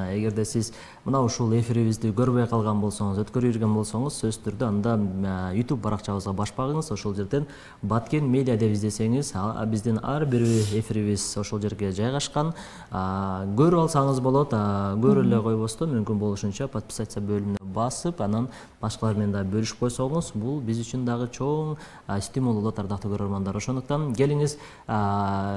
Эгерде сиз мына ушул эфирибизди көрбөй калган болсоңуз, өткөрүп жүргөн болсоңуз, сөзсүз түрдө анда YouTube баракчабызга баш багыңыз, ошол жерден Баткен медиа деп издесеңиз, биздин ар бир эфирибиз ошол жерге жайгашкан. Көрүп алсаңыз болот, көрө эле койбостон мүмкүн болушунча подписация бөлүмүнө басып, анан башкалар менен да бөлүшүп койсоңуз, бул биз үчүн дагы чоң стимул болот, ардактуу көрөрмандар. Ошондуктан келиңиз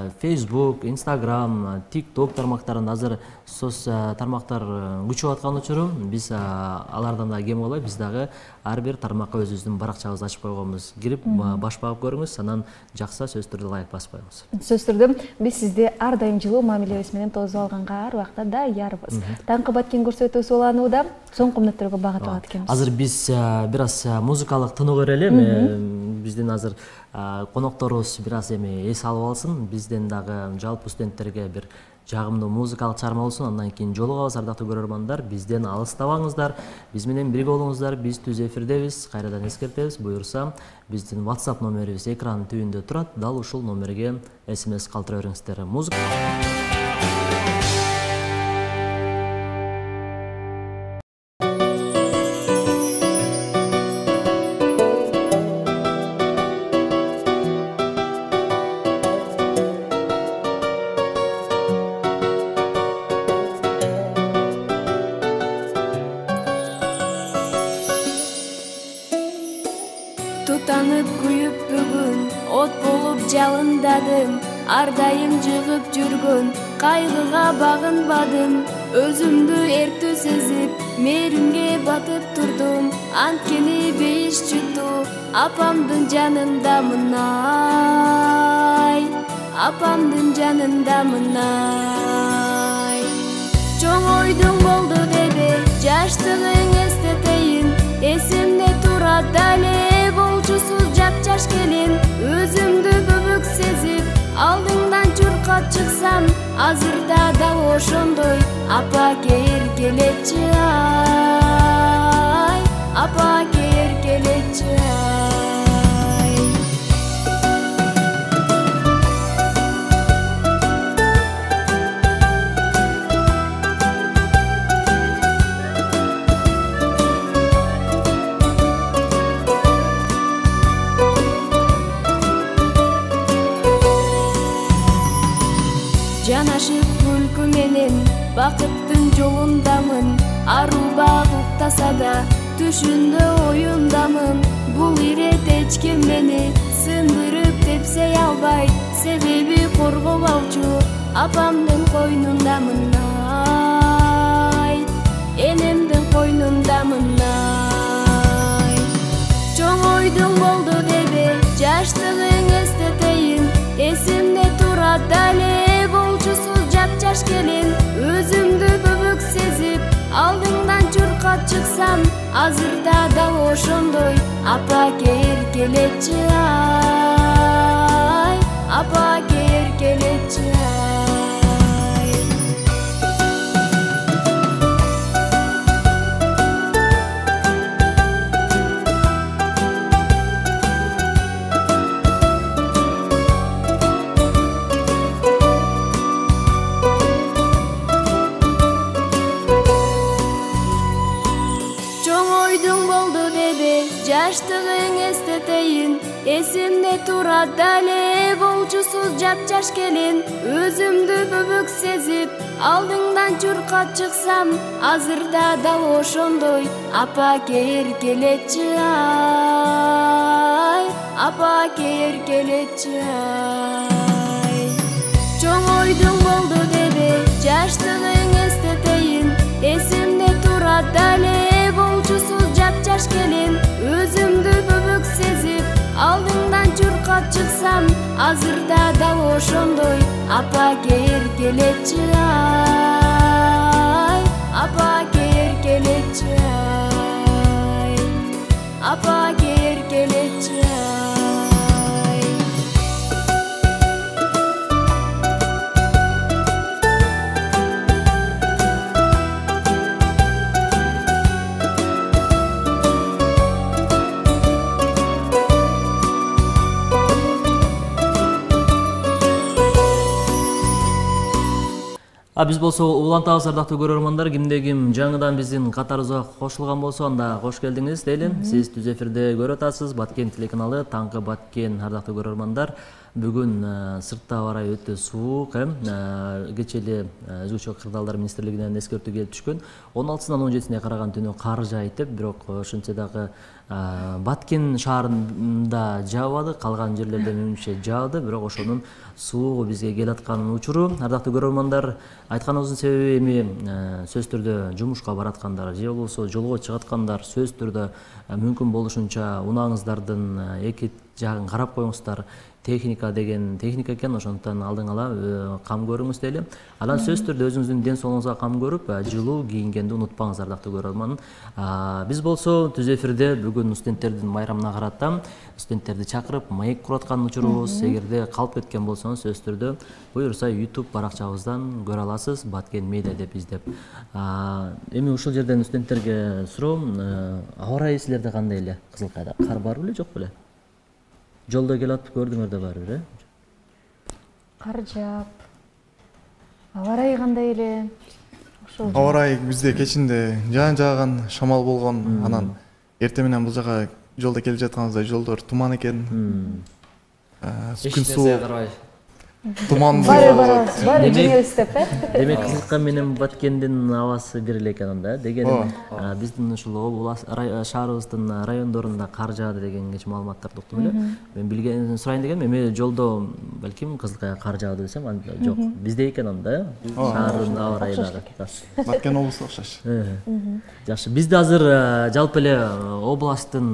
Facebook, Instagram, TikTok тармактарында азыр соц тармактар күчөп аткан учуру биз алардан да кем калбай, биз дагы ар бир тармакка өзүбүздүн баракчабызды ачып койгонбуз. Кирип баш багып көрүңүз, анан жакса сөзсүз түрдө лайк басып коюңуз. Сөзсүз түрдө биз сизди ар дайым жылуу мамилебиз менен тосуп алганга ар убакта даярбыз. Таңкы Баткен көрсөтүүсү уланууда соңку мүнөттөргө багытталат экенбиз. Азыр биз бир аз музыкалык тынуу көрөлү. Биздин азыр конокторубуз бир аз эми эс алып алсын, бизден дагы жалпы студенттерге бир жагымдуу музыкалык чыгарма болсун, андан кийин жолугабыз, ардактуу көрөрмандар. Бизден алыстабаңыздар, биз менен бирге болуңуздар. Биз түз эфирдебиз, кайрадан эскертебиз. Буюрса, биздин WhatsApp номерибиз экрандын түбүндө турат. Дал ушул номерге SMS калтыра бериңиздер. Музыка ар дайым жыгып жүргөн кайгыга багынбадым, өзүмдү эрктүү сезип мээримге батып турдум, анткени бейиш жуту апамдын жанындамын, апамдын жанындамын. Чоң ойдуң болду деби жаштыгың эстетейин, эсимде турат дале болчусуз жапжаш келин, өзүмдү бүбүк сезип алдыңдан чуркап чыксам чыксам, азырда дал ошондой апаке эркелечи ай, апаке эркелечи ай. Жанашып күлкү менен бакыттын жолундамын, арубак уктаса да түшүндө оюндамын. Бул ирет эч ким мени сындырып тепсей албайт, себеби коргоп алчу апамдын койнундамын ай, энемдин койнундамын ай. Чоң ойдуң болду деби жаштыгың эстетейин, эсимде турат дале болчусуз жапжаш келин. Өзүмдү бөбөк сезип алдыңдан чуркап чыксам, азырда дал ошондой апаке эркелечи ай, апаке эркелечи ай. Жаштыгың эстетейин, эсимде турат дале болчусуз жапжаш келин. Өзүмдү бөбөк сезип алдыңдан чуркап чыксам, азырда дал ошондой апаке эркелечи ай, апаке эркелечи ай. Чоң ойдуң болду деби жаштыгың эстетейин, эсимде турат дале болчусуз жапжаш келин. Өзүмдү бөбөк сезип алдыңдан чуркап чыксам, азырда дал ошондой апаке эркелечи ай, апаке эркелечи ай, апаке эркелечи ай. Биз болсо улантабыз ардактуу көрөрмандар, кимде ким жаңыдан биздин катарыбызга кошулган болсо, анда кош келдиңиз дейли. Сиз түз эфирде көрүп атасыз Баткен телеканалы, таңкы Баткен ардактуу көрөрмандар. Бүгүн сыртта аба ырайы өтө суук, кечээ өзгөчө кырдаалдар министрлигинен эскертүү келип түшкөн. 16-сынан 17-сине караган түнү кар жаайт деп, бирок ошентсе дагы Баткен шаарында жаабады, калган жерлерде менимче жаады, бирок ошонун суугу бизге келаткан учуру. Ардактуу көрөрмандар, айтканыбыздын себеби эми сөзсүз түрдө жумушка бараткандар же болбосо жолго чыгаткандар сөзсүз түрдө мүмкүн болушунча унааңыздардын эки жагын карап коюңуздар. Техника деген техника экен, ошондуктан алдың ала кам көрүңүз дейли. Анан сөзсүз түрдө өзүңүздүн ден соолугуңузга кам көрүп, жылуу кийингенди унутпаңыз ардактуу көрөрман. Биз болсо түз эфирде бүгүн студенттердин майрамына карата студенттерди чакырып маек куруп аткан учурубуз. Эгерде калып кеткен болсоңуз сөзсүз түрдө буюрса YouTube баракчабыздан көрө аласыз, Баткен медиа деп издеп. Эми ушул жерден студенттерге суроо, аба ырайы силерде кандай эле? Кызылкайда кар бар беле, жок беле? Жолдо келатып көрдүңөр да барбыр, Кар жаап. Аба ырайы кандай эле? Аба ырайы бизде кечинде жаан жааган, шамал болгон, анан эртең менен бул жака жолдо келип жатканыбызда жолдор туман экен. Күн суук. Туман бар жеңебиз деп, Демек Кызылка менен Баткендин абасы бир эле экен анда. Дегенмен биздин ушул область шаарыбыздын райондорунда кар жаады деген кечээ маалыматтарды уктум эле. Мен билген сурайын дегеним, эми жолдо балким Кызылкая кар жаады десем, жок, бизде экен анда, шаардын аба ырайы дагы. Баткен облусу окшош. Жакшы, бизде азыр жалпы эле областтын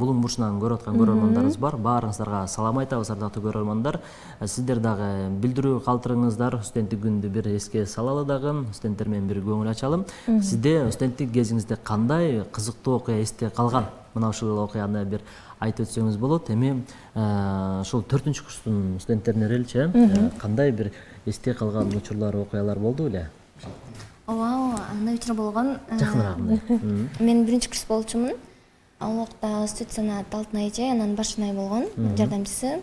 булуң бурчунан көрүп аткан көрөрмандарыбыз бар. Баарыңыздарга салам айтабыз ардактуу көрөрмандар. Сиздер билдирүү калтырыңыздар, студенттик күндү бир эске салалы дагы, студенттер менен бир көңүл ачалы. Сизде студенттик кезиңизде кандай кызыктуу окуя эсте калган? Мына ушул окуяны бир айтып өтсөңүз болот. Эми ушул 4-курстун студенттерине элчи, кандай бир эсте калган учурлар, окуялар болду беле? ооба андай учур болгон. Жакыныраак мындай. Мен биринчи курс болчумун. Ал убакта студияна Алтынай эже, анан Башынай болгон жардамчысы.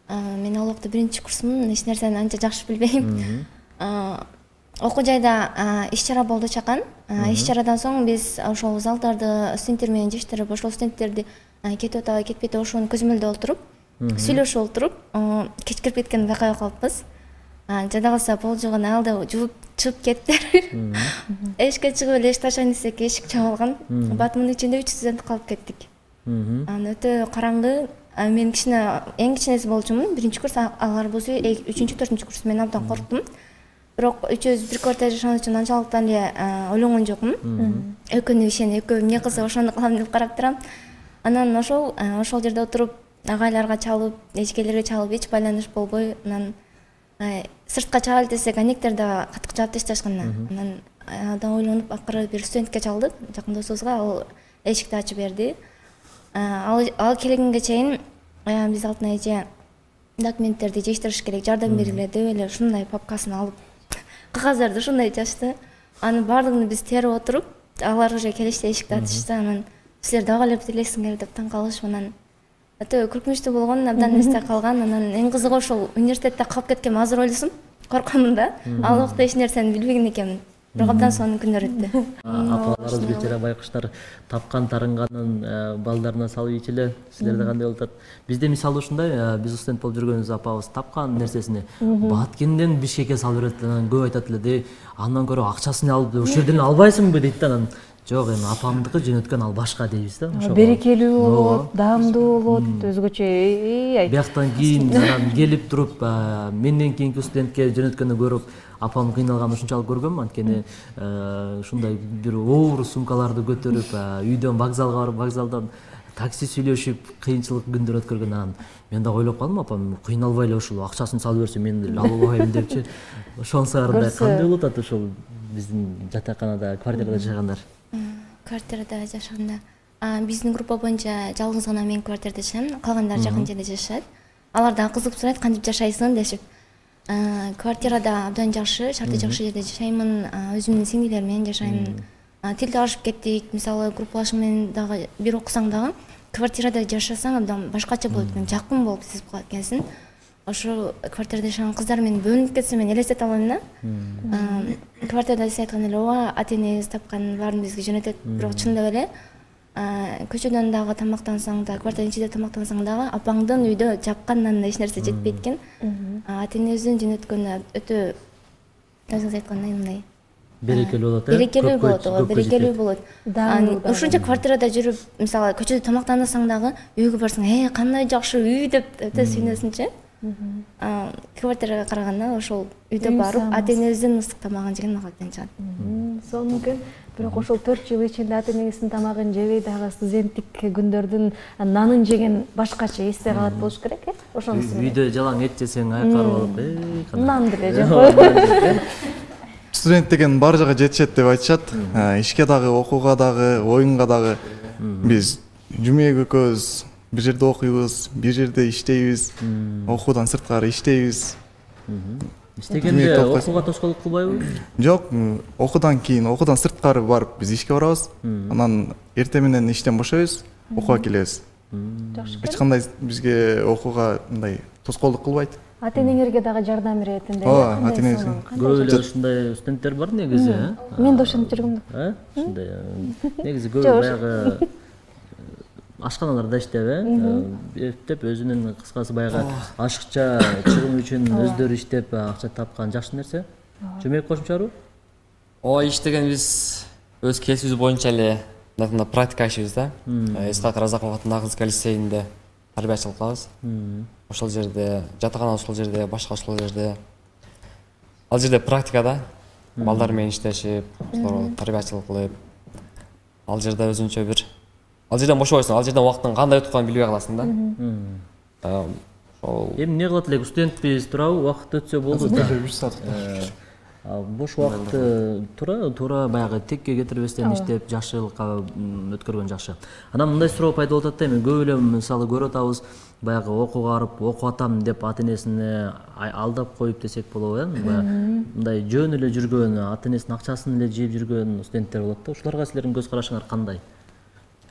Мен ал убакта биринчи курсмун, эч нерсени анча жакшы билбейм. Окуу жайда иш-чара болду чакан. Иш-чарадан соң биз ошол залдарды студенттер менен жештирип, ошол студенттерди кетип атабы, кетпейт ошону көзөмөлдөп отуруп, сүйлөшүп отуруп, кечкирип кеткен байкап калыппыз. Жада калса пол жуган алды жууп чыгып кеттер. Эшикке чыгып эле эшикти ачайын десек эшик жабылган. Батымдын ичинде 3 студент калып кеттик. Анан өтө караңгы. Мен эң кичинеси болчумун. Биринчи курс, алар болсо 3-4 курс. Мен абдан корктум. Бирок үчөөбүз бир квартирада жашаган үчүн анчалыктан эле ойлонгон жокмун. Экөөнү ишенип, экөө эмне кылса ошону кылам деп карап турам. Анан ошол жерде отуруп, агайларга чалып, эчкелерге чалып, эч байланыш болбой, анан сыртка чыгалы десек, анектер да катык жаап ташташкан. Анан абдан ойлонуп, акыры бир студентке чалдык, жакын досубузга, ал эшикти ачып берди. Ал келгенге чейин биз Алтынай эже документтерди жештириш керек, жардам бергиле деп эле ушундай папкасын алып, кагаздарды ушундай жашты. Анын баардыгын биз терип отуруп, алар уже келишти, эшикти ачышты. Анан силер дагы эле тилесиңер деп таң калышып, анан өтө күркүнүчтүү болгон, абдан эсте калган. Анан эң кызыгы ошол университетте калып кеткем азыр ойлосом, коркомун да. Ал убакта эч нерсени билбеген экенмин. Бирок абдан сонун күндөр өттү. Апаларыбыз бечара байкуштар тапкан тарынганын балдарына салып ийчиле. Силерде кандай болуп атат? Бизде мисалы ушундай, биз студент болуп жүргөнүбүз апабыз тапкан нерсесини Баткенден Бишкекке салып берет. Анан көп айтат эле, андан көрө акчасын алып ошол жерден албайсыңбы дейт да. Анан жок, эми апамдыкы жөнөткөн ал башка дейбиз да. Берекелүү болот, даамдуу болот, өзгөчө. Бияктан кийин анан келип туруп, менден кийинки студентке жөнөткөндө көрүп, апам кыйналганын ушунчалык көргөм. Анткени ушундай бир оор сумкаларды көтөрүп, үйдөн вокзалга барып, вокзалдан такси сүйлөшүп, кыйынчылык күндөр өткөргөн. Анан мен да ойлоп калдым, апам кыйналбай эле ушул акчасын салып берсе, мен деле алып албайм депчи. Ошонсуарында кандай болуп атат ошол биздин жатаканада, квартирада жашагандар? Квартирада жашаганда биздин группа боюнча жалгыз гана мен квартирада жашайм, калгандары жакын жерде жашашат. Алар да кызыгып сурайт, кантип жашайсың дешип. Квартирада абдан жакшы, шарты жакшы жерде жашаймын, өзүмдүн сиңдилерим менен жашайм. Тил табышып кеттик, мисалы группалашым менен дагы бир окусаң дагы квартирада жашасаң абдан башкача болот экен, жакын болуп сезип калат экенсиң. Ошо квартирада жашаган кыздар менен бөлүнүп кетсе мен элестете албайм да. Квартирада сиз айткан эле, ооба, ата-энеңиз тапкан баарын бизге жөнөтөт, бирок чындап эле көчөдөн дагы тамактансаң да, квартиранын ичинде тамактансаң дагы апаңдын үйдө жапкан нанына эч нерсе жетпейт экен. Ата-энеңиздин жөнөткөнү өтө өзүңүз айткандай мындай берекелүү болот, берекелүү болот, берекелүү болот. Ушунча квартирада жүрүп, мисалы көчөдө тамактансаң дагы үйгө барсаң, кандай жакшы үй деп өтө сүйүнөсүңчү. Квартирага караганда ошол үйдө барып, ата-энеңиздин ысык тамагын жеген мага абдан жагат. Сол мүмкүн. Бирок ошол 4 жыл ичинде ата-энеңиздин тамагын жебей дагы студенттик күндөрдүн нанын жеген башкача эсте калат болуш керек, ошонусу. Үйдө жалаң эт жесең айкар болуп, нан деле жеп. Студент деген бар жака жетишет деп айтышат. Ишке дагы, окууга дагы, оюнга дагы. Биз Жумек экөөбүз бир жерде окуйбуз, бир жерде иштейбиз, окуудан сырткары иштейбиз. Иштегенде окууга тоскоолдук кылбайбы? Жок, окуудан кийин, окуудан сырткары барып биз ишке барабыз. Анан эртең менен иштен бошойбуз, окууга келебиз. Эч кандай бизге окууга мындай тоскоолдук кылбайт. Ата-энеңерге дагы жардам беретинде. Ооба, ата-энеңизге. Көп эле ушундай студенттер бар негизи, Мен да ошентип жүргөм да. Ушундай. Негизи көп баягы ашканаларда иштеп, эптеп өзүнүн кыскасы баягы ашыкча чыгым үчүн өздөрү иштеп акча тапкан жакшы нерсе. Жумек кошумчарбы? Ооба, иштеген биз өз кесибибиз боюнча эле мындай практика ишибиз да. Исхак Разаков атындагы кызык лицейинде тарбиячылык кылабыз. Ошол жерде, жатакана ошол жерде, башка ошол жерде. Ал жерде практикада балдар менен иштешип, тарбиячылык кылып, ал жерде өзүнчө бир ал жерден бошобойсуң, ал жерден убакыттын кандай өтүп калганын билбей каласың да. Эми эмне кылат элек, студентпиз, туурабы, убакыт өтсө болду да. Бош убакытты туура баягы текке кетирбестен иштеп, жакшылыкка өткөргөн жакшы. Анан мындай суроо пайда болуп атат да, эми көп эле мисалы көрүп атабыз, баягы окууга барып окуп атам деп ата энесине алдап коюп десек болобу, мындай жөн эле жүргөн, ата энесинин акчасын эле жеп жүргөн студенттер болот да. Ушуларга силердин көз карашыңар кандай?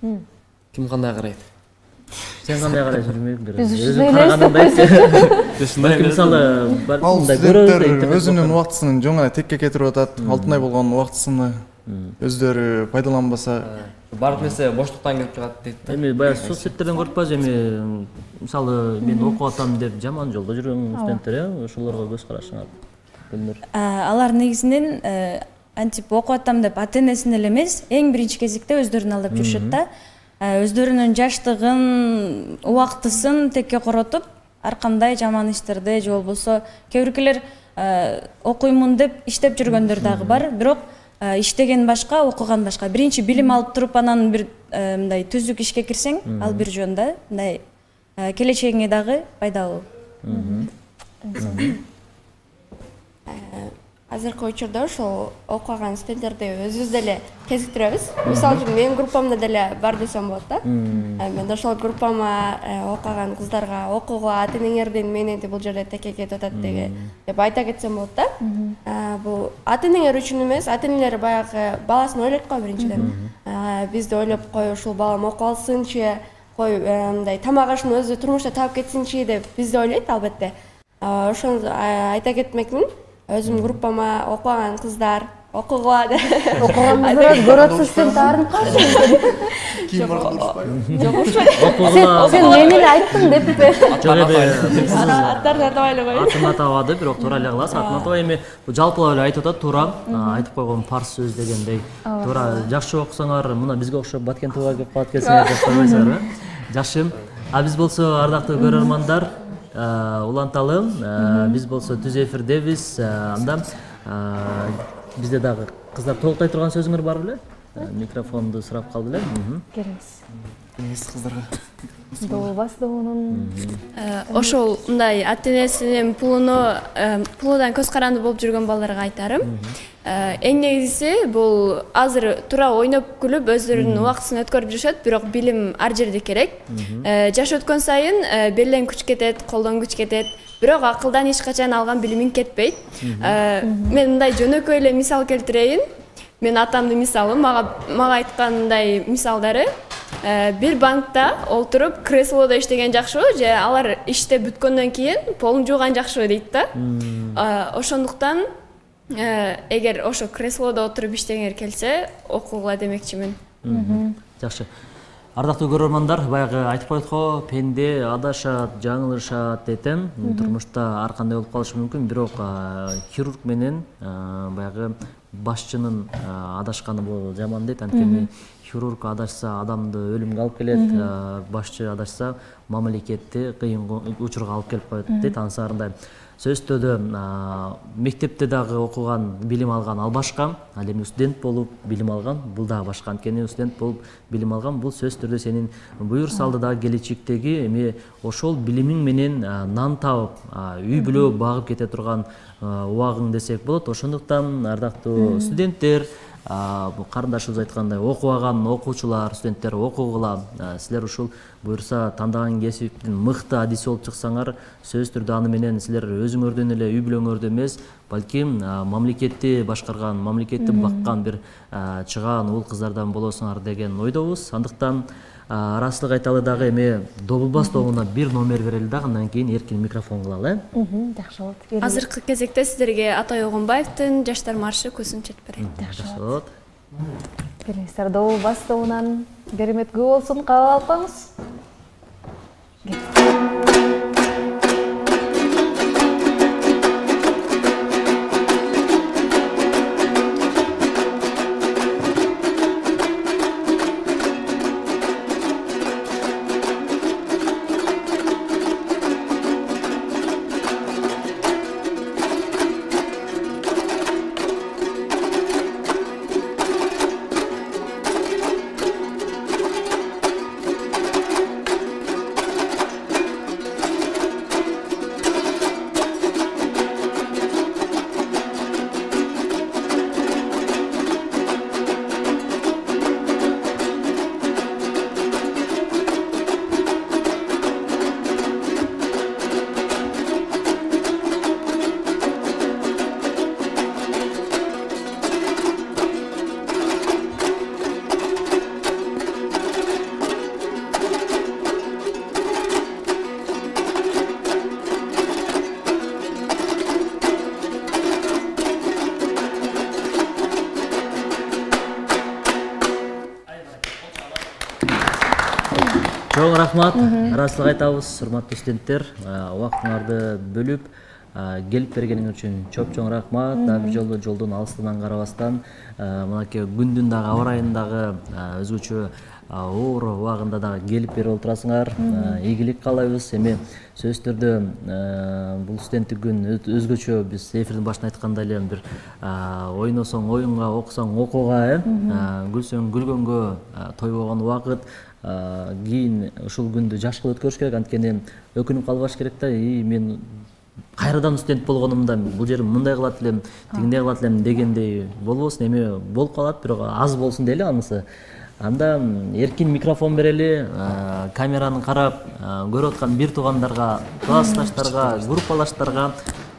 Ким кандай карайт? Сен кандай карайсың жүрмөйбү? Биз Өзүң карагандай мисалы Ал студенттер өзүнүн убактысын жөн гана текке кетирип атат. Алтынай болгон убактысын өздөрү пайдаланбаса, бардык нерсе боштуктан келип чыгат дейт да. Эми баягы соцсеттерден көрүп атпайбыз, эми мисалы мен окуп атам деп жаман жолдо жүргөн студенттер, ошолорго көз карашыңар Гүлнур? Алар негизинен антип окуп атам деп ата энесин эле эмес, эң биринчи кезекте өздөрүн алдап жүрүшөт да. Өздөрүнүн жаштыгын, убактысын текке коротуп, ар кандай жаман иштерде же болбосо кээ биркилер окуймун деп иштеп жүргөндөр дагы бар, бирок иштеген башка, окуган башка. Биринчи билим алып туруп анан бир мындай түзүк ишке кирсең, ал бир жөн да, мындай келечегиңе дагы пайдалуу. Азыркы учурда ошол окуган студенттерди өзүбүз деле кезиктиребиз. Мисалы үчүн менин группамда деле бар десем болот да. Мен ошол группама окуган кыздарга окууга ата энеңердин менети бул жерде текке кетип атат деп айта кетсем болот да. Бул ата энеңер үчүн эмес, ата энелер баягы баласын ойлойт го биринчиден. Бизди ойлоп кой, ушул балам окуп алсынчы, кой мындай тамак ашын өзү турмушта таап кетсинчи деп бизди ойлойт албетте. Ошону айта кетмекмин. Өзүм группама окуган кыздар окугула деп. Окуган кыздар көрөтсүз сен таарынып калсың. кийин барып урушпайбы? Жок, урушпайт. Окугула. Сен мени эле айттың деппи? Жок эми аттарды атабай эле коюп. атын атабады, бирок туура эле кыласыз. Атын атабай эми жалпылап эле айтып атат, туура. Айтып койгон парс сөз дегендей. Туура, жакшы окусаңар, мына бизге окшоп Баткентууга келип калат экенсиңер деп койбойсуңарбы? Жакшы. Биз болсо ардактуу көрөрмандар, уланталы, биз болсо түз эфирдебиз. Анда бизде дагы кыздар толуктай турган сөзүңөр бар беле? Микрофонду сурап калды эле. Келиңиз. Кыздарга. Добас доонун. Ошол мындай ата энесинин пулудан көз каранды болуп жүргөн балдарга айтарым. Эң негизгиси бул азыр туура ойноп күлүп өздөрүнүн убактысын өткөрүп жүрүшөт, бирок билим ар жерде керек. Жаш өткөн сайын белден күч кетет, колдон күч кетет, бирок акылдан эч качан алган билимиң кетпейт. Мен мындай жөнөкөй эле мисал келтирейин. Мен атамдын мисалы, мага айткандай мисалдары, бир банкта олтуруп креслодо иштеген жакшыбы же алар иштеп бүткөндөн кийин полун жууган жакшыбы дейт да. Ошондуктан эгер ошо креслодо отуруп иштегиңер келсе, окугула демекчимин. Жакшы. Ардактуу көрөрмандар, баягы айтып койдук го, пенде адашат, жаңылышат детем. Турмушта ар кандай болуп калышы мүмкүн, бирок хирург менен баягы башчынын адашканы бул жаман дейт. Анткени хирург адашса адамды өлүмгө алып келет, башчы адашса мамлекетти кыйын учурга алып келип коет дейт. Ансарындай сөзтөдө мектепте дагы окуган, билим алган ал башка, ал эми студент болуп билим алган бул дагы башка. Анткени студент болуп билим алган бул сөз түрдө сенин буюр салдыдагы келечектеги эми ошол билимиң менен нан таап, үй бүлө багып кете турган убагың десек болот. Ошондуктан ардактуу студенттер, карындашыбыз айткандай окубаган окуучулар, студенттер окугула. Силер ушул буюрса тандаган кесиптин мыкты адиси болуп чыксаңар, сөз түрдө аны менен силер өзүңөрдөн эле, үй бүлөңөрдө эмес, балким мамлекетти башкарган, мамлекетти баккан бир чыгаан уул кыздардан болосуңар деген ойдобуз. Андыктан арасылык айталы дагы эми Добулбас тобуна бир номер берели дагы, андан кийин эркин микрофон кылалы. Жакшы болот. Азыркы кезекте сиздерге Атай Огонбаевдин Жаштар маршы көзүн четпирейт. Жакшы болот. Келиңиздер, Добулбас тобунан кереметтүү болсун, кабыл алып коюңуз. Чоң рахмат. Ыраазычылык айтабыз, урматтуу студенттер. Убактыңарды бөлүп келип бергениң үчүн чоң рахмат. Дагы бир жолу жолдун алыстыгынан карабастан мынакей күндүн дагы аба ырайынын дагы өзгөчө оор убагында дагы келип берип отурасыңар. Ийгилик каалайбыз. Эми сөзсүз түрдө бул студенттик күн өзгөчө, биз эфирдин башында айткандай эле бир ойносоң оюнга, окусоң окууга, күлсөң күлгөнгө тойбогон убакыт. Кийин ушул күндү жаш кылып өткөрүш керек, анткени өкүнүп калбаш керек да. Мен кайрадан студент болгонумда бул жерим мындай кылат элем, тигиндей кылат элем дегендей болбосун. Эми болуп калат, бирок аз болсун дейли анысы. Анда эркин микрофон берели, камераны карап көрүп аткан бир туугандарга, классташтарга, группалаштарга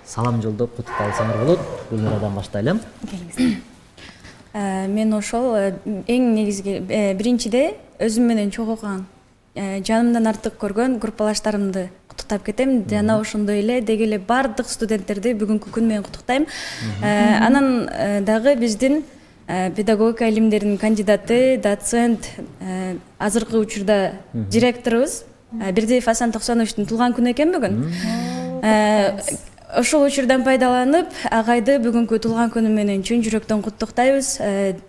салам жолдоп куттуктап алсаңар болот. Гүлнурадан баштайлы. Мен ошол эң негизги биринчиде өзүм менен чогуу окуган, жанымдан артык көргөн группалаштарымды куттуктап кетем. Жана ошондой эле деги эле бардык студенттерди бүгүнкү күн менен куттуктайм. Анан дагы биздин педагогика илимдеринин кандидаты, доцент, азыркы учурда директорубуз Бирдиев Асан Токсоновичтин туулган күнү экен бүгүн. Ошол учурдан пайдаланып, агайды бүгүнкү туулган күнү менен чын жүрөктөн куттуктайбыз.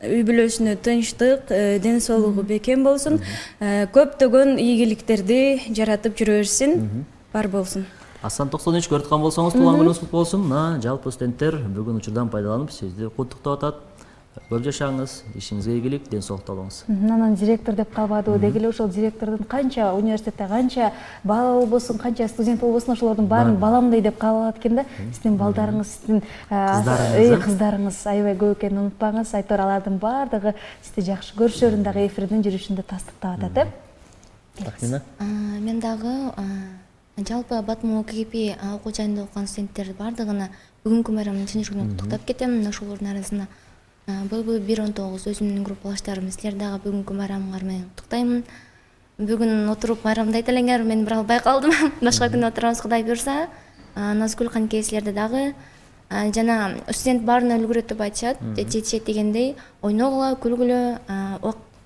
Үй бүлөсүнө тынчтык, ден соолугу бекем болсун. Көптөгөн ийгиликтерди жаратып жүрө берсин, бар болсун. Асан Токсонович, көрүп аткан болсоңуз туулган күнүңүз куту болсун. Жалпы студенттер бүгүн учурдан пайдаланып сизди куттуктап атат. Көп жашаңыз, ишиңизге ийгилик, ден соолукта болуңуз. Анан директор деп калбады, деги эле ошол директордун канча университетте канча бала болбосун, канча студент болбосун, ошолордун баарын баламдый деп кабыл алат экен да. Сиздин балдарыңыз, сиздин кыздарыңыз аябай көп экенин унутпаңыз. Айтор алардын баардыгы сизди жакшы көрүшөрүн дагы эфирдин жүрүшүндө тастыктап атат. Тахмина? Мен дагы жалпы Батму КГП окуу жайында окуган студенттерди баардыгына бүгүнкү байрамын чын жүрөктөн куттуктап кетем. Ошолордун арасында ББ-119 өзүмдүн группалаштарым, силер дагы бүгүнкү байрамыңар менен куттуктаймын. Бүгүн отуруп байрамдайт элеңер, мен бир албай калдым. Башка күнү отурабыз, Кудай буйрса. Назгүл канке силерди дагы жана студент баарына үлгүрөт айтышат, жетишет дегендей, ойногула, күлгүлө,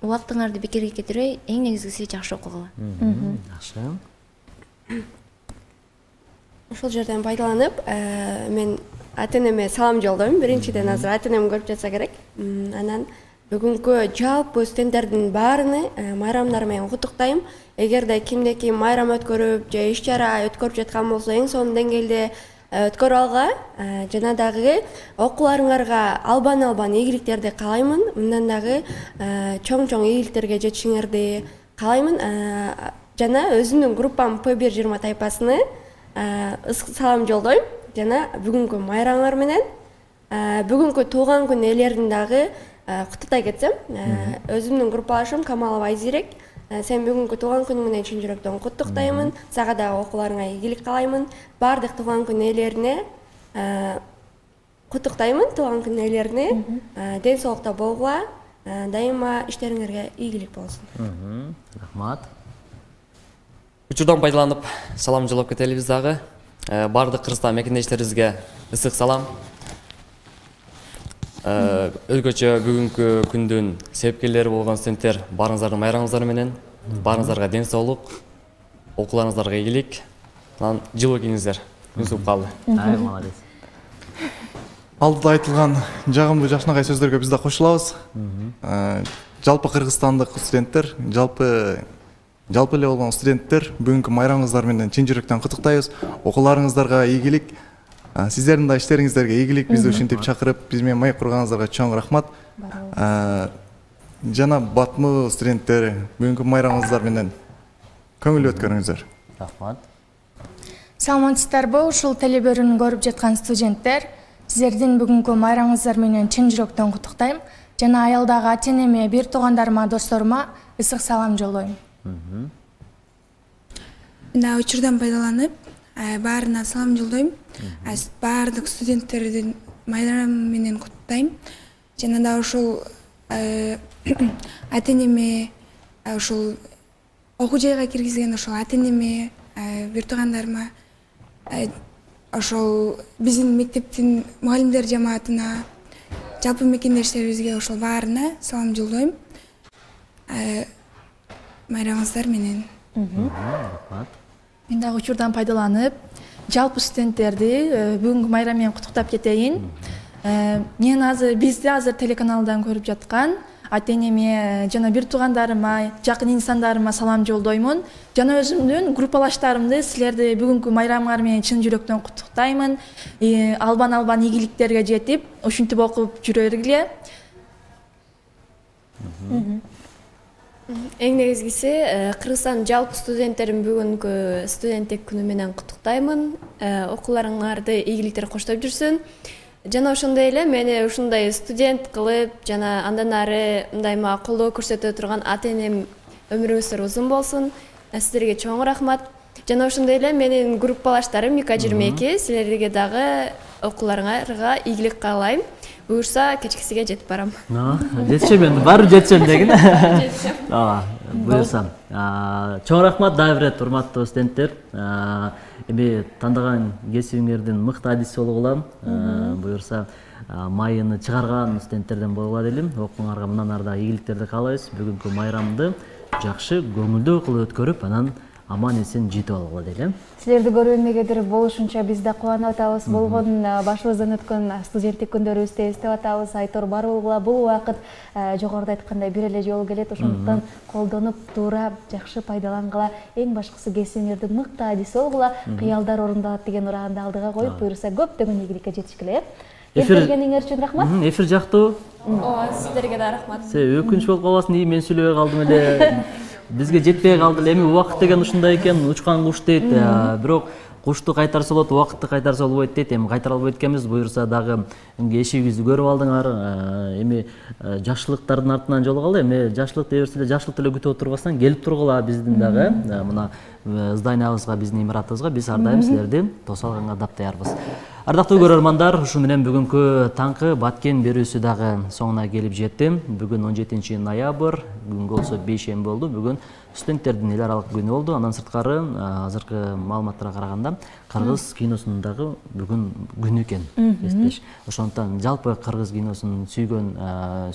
убактыңарды бекерге кетирбей, эң негизгиси жакшы окугула. Жакшы. Ошол жерден пайдаланып, мен ата-энеме салам жолдойм. Биринчиден азыр ата-энем көрүп жатса керек. Анан бүгүнкү жалпы студенттердин баарыны майрамдары менен куттуктайм. Эгерде кимде-ким майрам өткөрүп же иш-чара өткөрүп жаткан болсо, эң сонун деңгээлде өткөрүп алга, жана дагы окууларыңарга албан ийгиликтерди каалаймын. Мындан дагы чоң ийгиликтерге жетишиңерди каалаймын. Жана өзүмдүн группам P120 тайпасыны салам жолдойм. Жана бүгүнкү майрамыңар менен бүгүнкү туулган күн ээлерин дагы куттуктай кетсем, өзүмдүн группалашым Камалова Айзирек, сен бүгүнкү туулган күнүң менен чын жүрөктөн куттуктаймын. Сага дагы окууларыңа ийгилик каалаймын. Бардык туулган күн ээлерине куттуктаймын. Туулган күн ээлерине ден соолукта болгула, дайыма иштериңерге ийгилик болсун. Рахмат. Учурдан пайдаланып салам жолдоп кетелибиз дагы. Бардык Кыргызстан мекендештерибизге ысык салам. Өзгөчө бүгүнкү күндүн себепкерлери болгон студенттер, баарыңыздардын майрамыңыздар менен, баарыңыздарга ден соолук, окууларыңыздарга ийгилик. Анан жылуу кийиңиздер. Күн калды. Молодец. Алдыда айтылган жагымдуу жакшынакай сөздөргө биз да кошулабыз. Жалпы кыргызстандык студенттер, жалпы эле болгон студенттер бүгүнкү майрамыңыздар менен чын жүрөктөн куттуктайбыз. Окууларыңыздарга ийгилик, сиздердин да иштериңиздерге ийгилик. Бизди ушинтип чакырып, биз менен маек курганыңыздарга чоң рахмат. Жана Батму студенттери бүгүнкү майрамыңыздар менен көңүл өткөрүңүздөр. Рахмат. Саламатсыздарбы, ушул телебөрүн көрүп жаткан студенттер, сиздердин бүгүнкү майрамыңыздар менен чын жүрөктөн куттуктайм. Жана аялдагы ата-энеме, бир туугандарыма, досторума ысык салам жолдойм. Мына учурдан пайдаланып, баарына салам жолдойм. Баардык студенттердин майрамы менен куттуктайм. Жана да ошол ата-энеме, ошол окуу жайга киргизген ошол ата-энеме, бир туугандарыма, ошол биздин мектептин мугалимдер жамаатына, жалпы мекендештерибизге ошол баарына салам жолдойм. Майрамыңыздар менен Рахмат. Мен дагы учурдан пайдаланып, жалпы студенттерди бүгүнкү майрам менен куттуктап кетейин. Бизди азыр телеканалдан көрүп жаткан ата-энеме жана бир туугандарыма, жакын инсандарыма салам жолдоймун. Жана өзүмдүн группалаштарымды силерди бүгүнкү майрамыңар менен чын жүрөктөн куттуктаймын. Албан ийгиликтерге жетип, ушинтип окуп жүрөлүгүлө. Эң негизгиси Кыргызстандын жалпы студенттерин бүгүнкү студенттик күнү менен куттуктаймын. Окууларыңарды ийгиликтер коштоп жүрсүн. Жана ошондой эле мени ушундай студент кылып, жана андан ары мындайма колдоо көрсөтө турган ата-энем өмүрүңүздөр узун болсун. Сиздерге чоң рахмат. Жана ошондой эле менин группалаштарым МК22, силерге дагы окууларыңарга ийгилик каалайм. Буюрса кечкисиге жетип барам. Жетишем энди, баары жетишем дегин. Буюрса. Чоң рахмат дагы бир ирет, урматтуу студенттер. Эми тандаган кесибиңердин мыкты адиси болгула. Буюрса майыны чыгарган студенттерден болгула делим. Окууңарга мындан ары да ийгиликтерди каалайбыз. Бүгүнкү майрамды жакшы, көңүлдүү кылып өткөрүп, анан аман эсен жетип алгыла дейли. Силерди көргөнгө болушунча биз да кубанып атабыз. Болгон башыбыздан өткөн студенттик күндөрүбүздү эстеп атабыз. Айтор бар болгула. Бул убакыт жогоруда айткандай бир эле жолу келет. Ошондуктан колдонуп, туура, жакшы пайдалангыла. Эң башкысы кесибиңердин мыкты адиси болгула. Кыялдар орундалат деген ураганды алдыга коюп, буюрса көптөгөн ийгиликке жетишкиле. Эфиргениңер үчүн рахмат. Эфир жактуу. Сиздерге да рахмат. Өкүнүч болуп калбасын, мен сүйлөбөй калдым эле. Бизге жетпей калды эле. Эми убакыт деген ушундай экен, учкан куш дейт. Бирок кушту кайтарса болот, убакытты кайтарса болбойт дейт. Эми кайтара албайт экенбиз. Буюрса дагы эшигибизди көрүп алдыңар. Эми жакшылыктардын артынан жолугалы. Эми жакшылык дей берсе эле, жакшылыкты эле күтүп отурбастан келип тургула биздин дагы. Мына зданиябызга, биздин имаратыбызга биз ар дайым силерди тосо алганга даптаярбыз. Ардактуу көрөрмандар, ушу менен бүгүнкү таңкы Баткен берүүсү дагы соңуна келип жетти. Бүгүн 17 ноябрь, бүгүн болсо бейшемби болду. Бүгүн студенттердин эл аралык күнү болду. Андан сырткары азыркы маалыматтарга караганда кыргыз киносунун дагы бүгүн күнү экен. Ошондуктан жалпы кыргыз киносун сүйгөн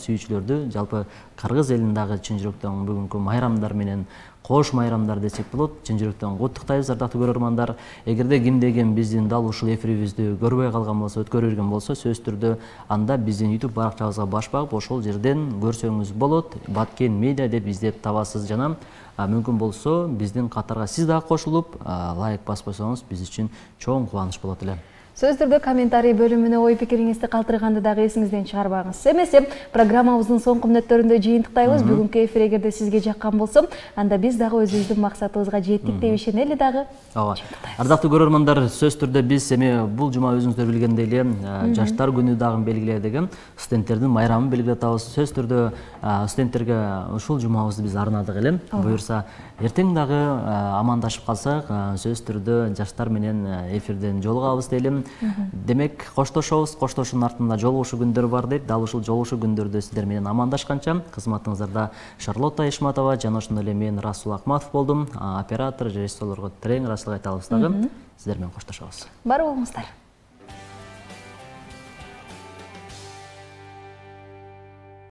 сүйүүчүлөрдү, жалпы кыргыз элин дагы чын жүрөктөн бүгүнкү майрамдар менен кош майрамдар десек болот. Чын жүрөктөн куттуктайбыз, ардактуу көрөрмандар. Эгерде кимде-ким биздин дал ушул эфирибизди көрбөй калган болсо, өткөрө берген болсо, сөзсүз түрдө анда биздин YouTube баракчабызга баш багып, ошол жерден көрсөңүз болот. Баткен медиа деп издеп табасыз. Жана мүмкүн болсо биздин катарга сиз дагы кошулуп, лайк басып койсоңуз биз үчүн чоң кубаныч болот эле. Сөз түрдө комментарий бөлүмүнө ой пикириңизди калтырганды дагы эсиңизден чыгарбаңыз. Эмесе программабыздын соңку мүнөттөрүндө жыйынтыктайбыз. Бүгүнкү эфир эгерде сизге жаккан болсо, анда биз дагы өзүбүздүн максатыбызга жеттик деп ишенели дагы. Ардактуу көрөрмандар, сөз түрдө биз эми бул жума өзүңүздөр билгендей эле жаштар күнү дагы белгиледик, студенттердин майрамын белгилеп атабыз. Сөз түрдө студенттерге ушул жумабызды биз арнадык эле. Буюрса эртең дагы амандашып калсак, сөз түрдө жаштар менен эфирден жолугабыз дейли. Демек, коштошобуз, коштошуунун артында жолугушуу күндөр бар дейт. Дал ушул жолугушуу күндөрдө сиздер менен амандашканча, кызматыңыздарда Шарлотта Ишматова жана ошондой эле мен Расул Акматов болдум. Оператор, режиссерлорго терең ыраазычылык айтабыз дагы. Сиздер менен коштошобуз. Бар болуңуздар.